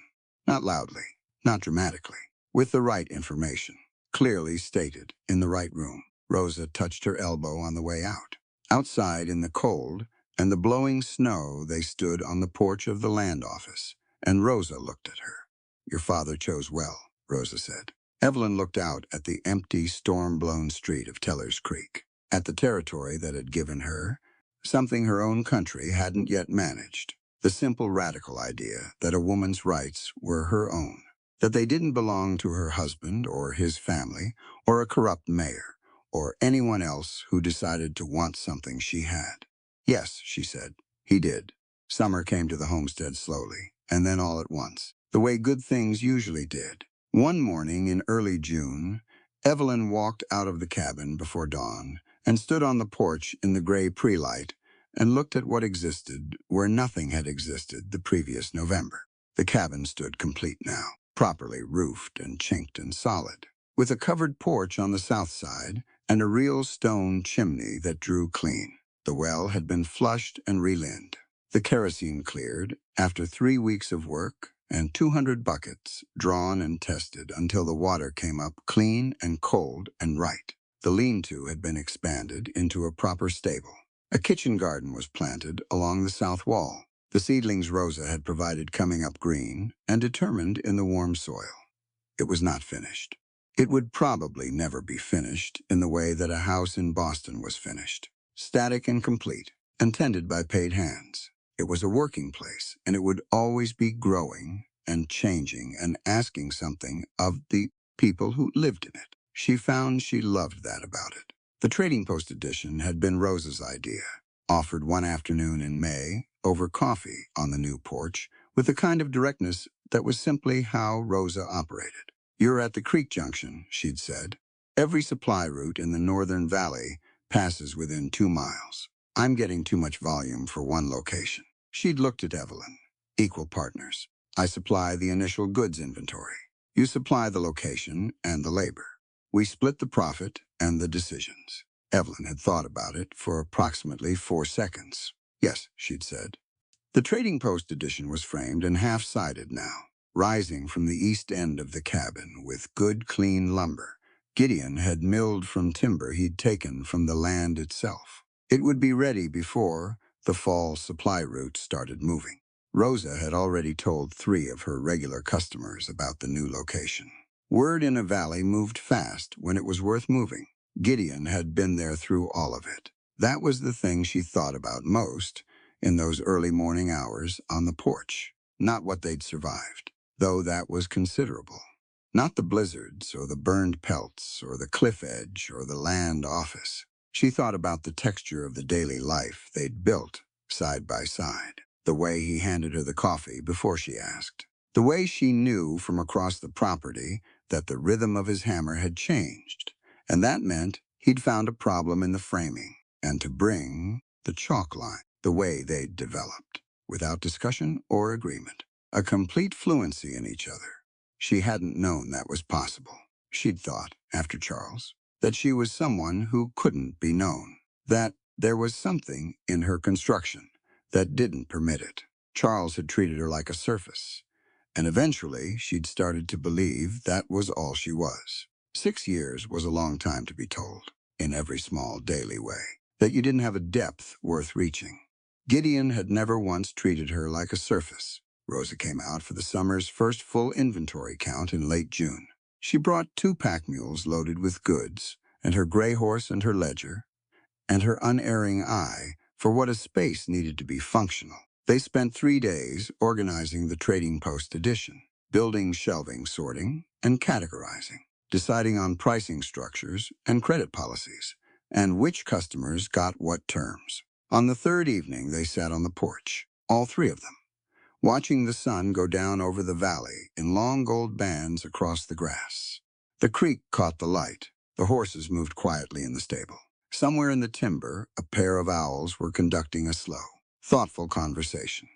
Not loudly, not dramatically, with the right information, clearly stated in the right room. Rosa touched her elbow on the way out. Outside in the cold and the blowing snow, they stood on the porch of the land office, and Rosa looked at her. "Your father chose well," Rosa said. Evelyn looked out at the empty, storm-blown street of Teller's Creek, at the territory that had given her something her own country hadn't yet managed. The simple radical idea that a woman's rights were her own, that they didn't belong to her husband or his family or a corrupt mayor or anyone else who decided to want something she had. "Yes," she said, "he did." Summer came to the homestead slowly, and then all at once, the way good things usually did. One morning in early June, Evelyn walked out of the cabin before dawn and stood on the porch in the gray pre-light and looked at what existed where nothing had existed the previous November. The cabin stood complete now, properly roofed and chinked and solid, with a covered porch on the south side and a real stone chimney that drew clean. The well had been flushed and relined. The kerosene cleared after 3 weeks of work and 200 buckets drawn and tested until the water came up clean and cold and right. The lean-to had been expanded into a proper stable. A kitchen garden was planted along the south wall. The seedlings Rosa had provided coming up green and determined in the warm soil. It was not finished. It would probably never be finished in the way that a house in Boston was finished. Static and complete, and tended by paid hands. It was a working place, and it would always be growing and changing and asking something of the people who lived in it. She found she loved that about it. The Trading Post edition had been Rosa's idea, offered one afternoon in May over coffee on the new porch, with a kind of directness that was simply how Rosa operated. "You're at the creek junction," she'd said. "Every supply route in the northern valley passes within 2 miles. I'm getting too much volume for one location." She'd looked at Evelyn. "Equal partners. I supply the initial goods inventory. You supply the location and the labor. We split the profit and the decisions." Evelyn had thought about it for approximately 4 seconds. "Yes," she'd said. The Trading Post edition was framed and half-sided now, rising from the east end of the cabin with good, clean lumber. Gideon had milled from timber he'd taken from the land itself. It would be ready before the fall supply route started moving. Rosa had already told 3 of her regular customers about the new location. Word in a valley moved fast when it was worth moving. Gideon had been there through all of it. That was the thing she thought about most in those early morning hours on the porch. Not what they'd survived, though that was considerable. Not the blizzards or the burned pelts or the cliff edge or the land office. She thought about the texture of the daily life they'd built side by side. The way he handed her the coffee before she asked. The way she knew from across the property that the rhythm of his hammer had changed. And that meant he'd found a problem in the framing, and to bring the chalk line, the way they'd developed, without discussion or agreement. A complete fluency in each other. She hadn't known that was possible. She'd thought, after Charles, that she was someone who couldn't be known, that there was something in her construction that didn't permit it. Charles had treated her like a surface, and eventually she'd started to believe that was all she was. 6 years was a long time to be told, in every small daily way, that you didn't have a depth worth reaching. Gideon had never once treated her like a surface. Rosa came out for the summer's first full inventory count in late June. She brought 2 pack mules loaded with goods, and her gray horse and her ledger, and her unerring eye for what a space needed to be functional. They spent 3 days organizing the Trading Post edition, building shelving, sorting, and categorizing, deciding on pricing structures and credit policies, and which customers got what terms. On the 3rd evening, they sat on the porch, all 3 of them, watching the sun go down over the valley in long gold bands across the grass. The creek caught the light. The horses moved quietly in the stable. Somewhere in the timber, a pair of owls were conducting a slow, thoughtful conversation.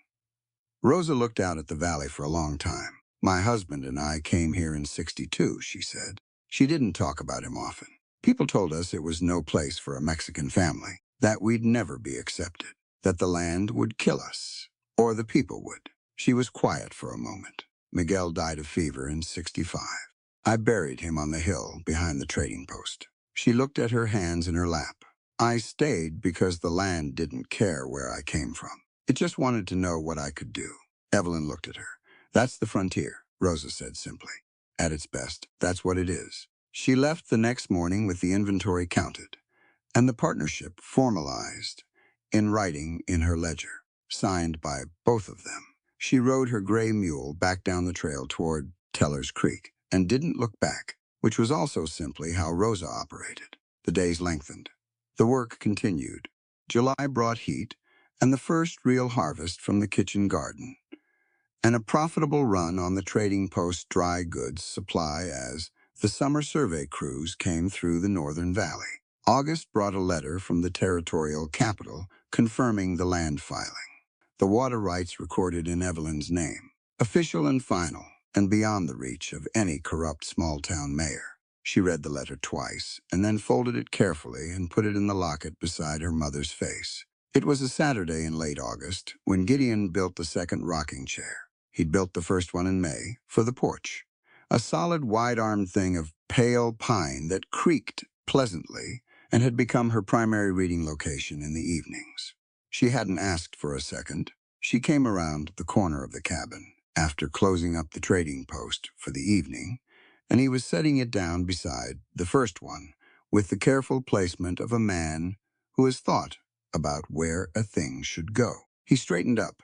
Rosa looked out at the valley for a long time. My husband and I came here in '62, she said. She didn't talk about him often. People told us it was no place for a Mexican family, that we'd never be accepted, that the land would kill us, or the people would. She was quiet for a moment. Miguel died of fever in '65. I buried him on the hill behind the trading post. She looked at her hands in her lap. I stayed because the land didn't care where I came from. It just wanted to know what I could do. Evelyn looked at her. That's the frontier, Rosa said simply. At its best, that's what it is. She left the next morning with the inventory counted, and the partnership formalized in writing in her ledger, signed by both of them. She rode her gray mule back down the trail toward Teller's Creek and didn't look back, which was also simply how Rosa operated. The days lengthened. The work continued. July brought heat and the first real harvest from the kitchen garden, and a profitable run on the trading post dry goods supply as the summer survey crews came through the northern valley. August brought a letter from the territorial capital confirming the land filing. The water rights recorded in Evelyn's name, official and final, and beyond the reach of any corrupt small-town mayor. She read the letter twice, and then folded it carefully and put it in the locket beside her mother's face. It was a Saturday in late August when Gideon built the second rocking chair. He'd built the first one in May for the porch, a solid, wide-armed thing of pale pine that creaked pleasantly and had become her primary reading location in the evenings. She hadn't asked for a second. She came around the corner of the cabin after closing up the trading post for the evening, and he was setting it down beside the first one with the careful placement of a man who has thought about where a thing should go. He straightened up.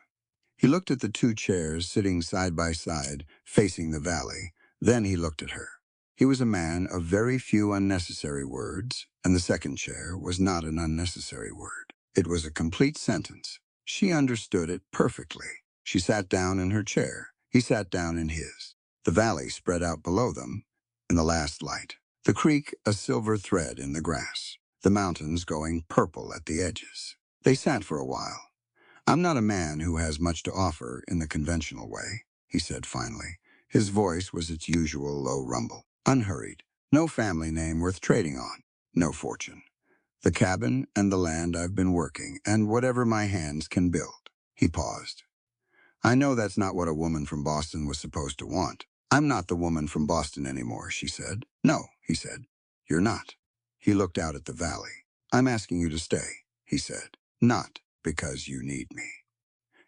He looked at the two chairs sitting side by side, facing the valley. Then he looked at her. He was a man of very few unnecessary words, and the second chair was not an unnecessary word. It was a complete sentence. She understood it perfectly. She sat down in her chair. He sat down in his. The valley spread out below them in the last light. The creek a silver thread in the grass. The mountains going purple at the edges. They sat for a while. I'm not a man who has much to offer in the conventional way, he said finally. His voice was its usual low rumble, unhurried. No family name worth trading on. No fortune. The cabin and the land I've been working, and whatever my hands can build. He paused. I know that's not what a woman from Boston was supposed to want. I'm not the woman from Boston anymore, she said. No, he said. You're not. He looked out at the valley. I'm asking you to stay, he said. Not because you need me.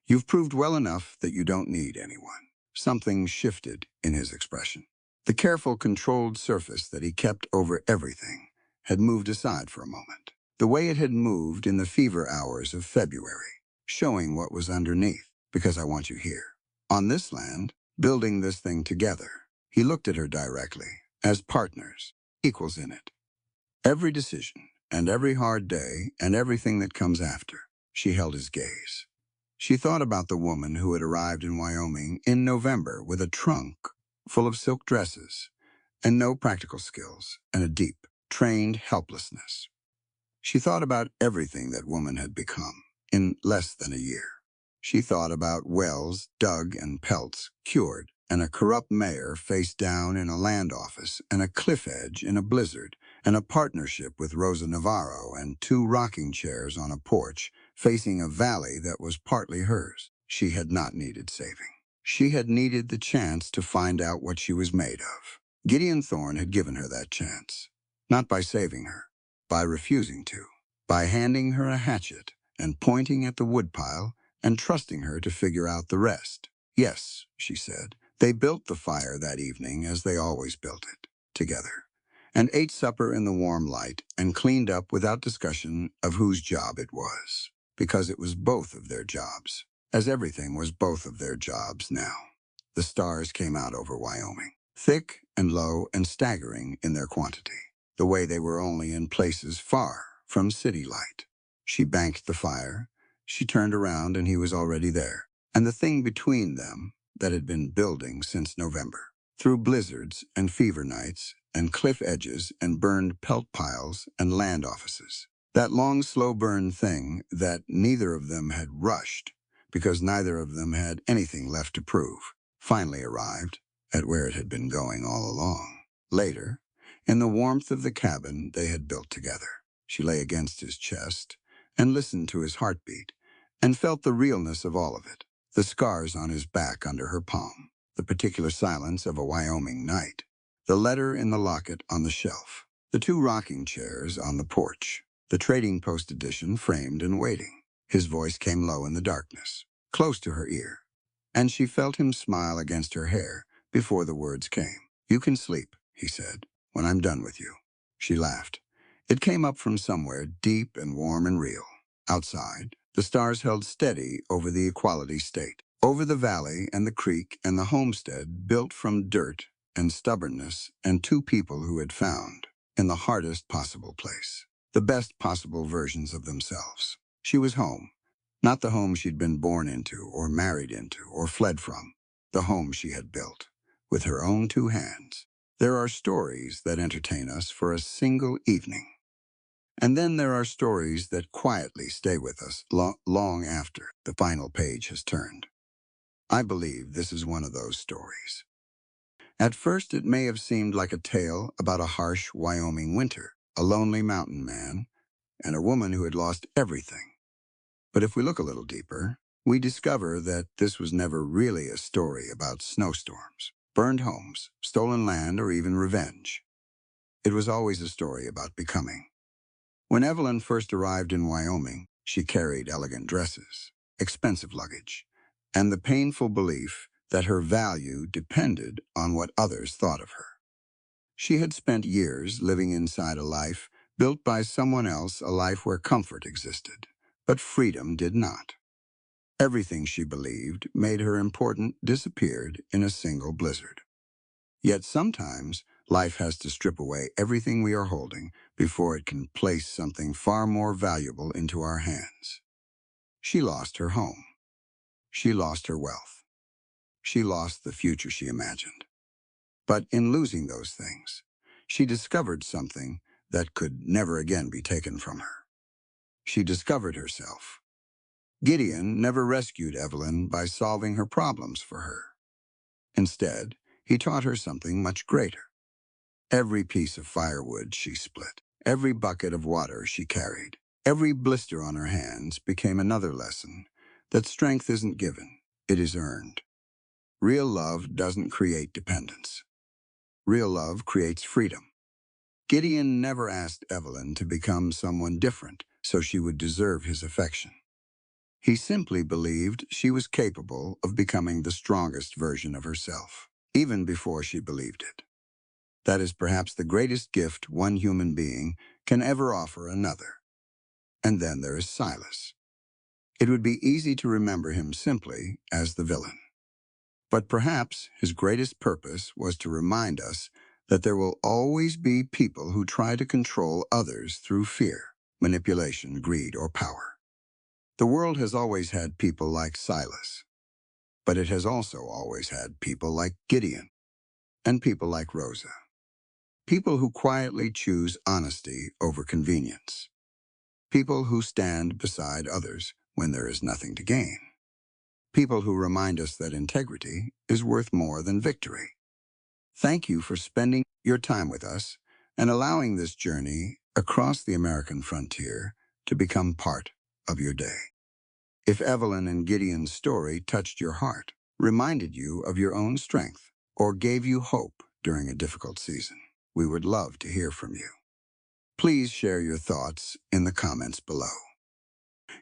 You've proved well enough that you don't need anyone. Something shifted in his expression. The careful, controlled surface that he kept over everything had moved aside for a moment. The way it had moved in the fever hours of February, showing what was underneath, because I want you here. On this land, building this thing together. He looked at her directly, as partners, equals in it. Every decision, and every hard day, and everything that comes after. She held his gaze. She thought about the woman who had arrived in Wyoming in November with a trunk full of silk dresses and no practical skills and a deep, trained helplessness. She thought about everything that woman had become in less than a year. She thought about wells dug and pelts cured and a corrupt mayor face down in a land office and a cliff edge in a blizzard and a partnership with Rosa Navarro and two rocking chairs on a porch facing a valley that was partly hers. She had not needed saving. She had needed the chance to find out what she was made of. Gideon Thorne had given her that chance, not by saving her, by refusing to, by handing her a hatchet and pointing at the woodpile and trusting her to figure out the rest. Yes, she said. They built the fire that evening as they always built it, together, and ate supper in the warm light and cleaned up without discussion of whose job it was, because it was both of their jobs, as everything was both of their jobs now. The stars came out over Wyoming, thick and low and staggering in their quantity, the way they were only in places far from city light. She banked the fire. She turned around and he was already there, and the thing between them that had been building since November, through blizzards and fever nights and cliff edges and burned pelt piles and land offices. That long, slow burn thing that neither of them had rushed, because neither of them had anything left to prove, finally arrived at where it had been going all along. Later, in the warmth of the cabin they had built together, she lay against his chest and listened to his heartbeat and felt the realness of all of it, the scars on his back under her palm, the particular silence of a Wyoming night, the letter in the locket on the shelf, the two rocking chairs on the porch, the Trading Post edition framed and waiting. His voice came low in the darkness, close to her ear, and she felt him smile against her hair before the words came. "You can sleep," he said, "when I'm done with you." She laughed. It came up from somewhere deep and warm and real. Outside, the stars held steady over the Equality State, over the valley and the creek and the homestead built from dirt and stubbornness and two people who had found, in the hardest possible place, the best possible versions of themselves. She was home, not the home she'd been born into or married into or fled from, the home she had built, with her own two hands. There are stories that entertain us for a single evening. And then there are stories that quietly stay with us long after the final page has turned. I believe this is one of those stories. At first, it may have seemed like a tale about a harsh Wyoming winter, a lonely mountain man, and a woman who had lost everything. But if we look a little deeper, we discover that this was never really a story about snowstorms, burned homes, stolen land, or even revenge. It was always a story about becoming. When Evelyn first arrived in Wyoming, she carried elegant dresses, expensive luggage, and the painful belief that her value depended on what others thought of her. She had spent years living inside a life built by someone else, a life where comfort existed, but freedom did not. Everything she believed made her important disappeared in a single blizzard. Yet sometimes, life has to strip away everything we are holding before it can place something far more valuable into our hands. She lost her home. She lost her wealth. She lost the future she imagined. But in losing those things, she discovered something that could never again be taken from her. She discovered herself. Gideon never rescued Evelyn by solving her problems for her. Instead, he taught her something much greater. Every piece of firewood she split, every bucket of water she carried, every blister on her hands became another lesson that strength isn't given, it is earned. Real love doesn't create dependence. Real love creates freedom. Gideon never asked Evelyn to become someone different so she would deserve his affection. He simply believed she was capable of becoming the strongest version of herself, even before she believed it. That is perhaps the greatest gift one human being can ever offer another. And then there is Silas. It would be easy to remember him simply as the villain. But perhaps his greatest purpose was to remind us that there will always be people who try to control others through fear, manipulation, greed, or power. The world has always had people like Silas, but it has also always had people like Gideon and people like Rosa. People who quietly choose honesty over convenience. People who stand beside others when there is nothing to gain. People who remind us that integrity is worth more than victory. Thank you for spending your time with us and allowing this journey across the American frontier to become part of your day. If Evelyn and Gideon's story touched your heart, reminded you of your own strength, or gave you hope during a difficult season, we would love to hear from you. Please share your thoughts in the comments below.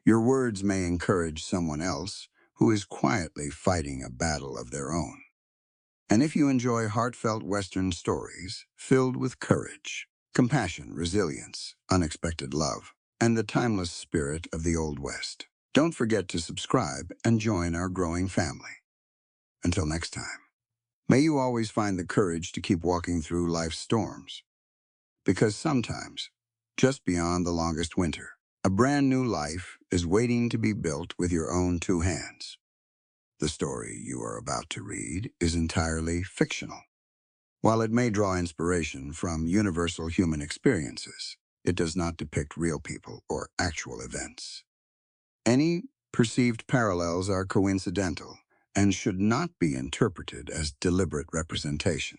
Your words may encourage someone else who is quietly fighting a battle of their own. And if you enjoy heartfelt Western stories filled with courage, compassion, resilience, unexpected love, and the timeless spirit of the Old West, don't forget to subscribe and join our growing family. Until next time, may you always find the courage to keep walking through life's storms. Because sometimes, just beyond the longest winter, a brand new life is waiting to be built with your own two hands. The story you are about to read is entirely fictional. While it may draw inspiration from universal human experiences, it does not depict real people or actual events. Any Perceived parallels are coincidental and should not be interpreted as deliberate representation.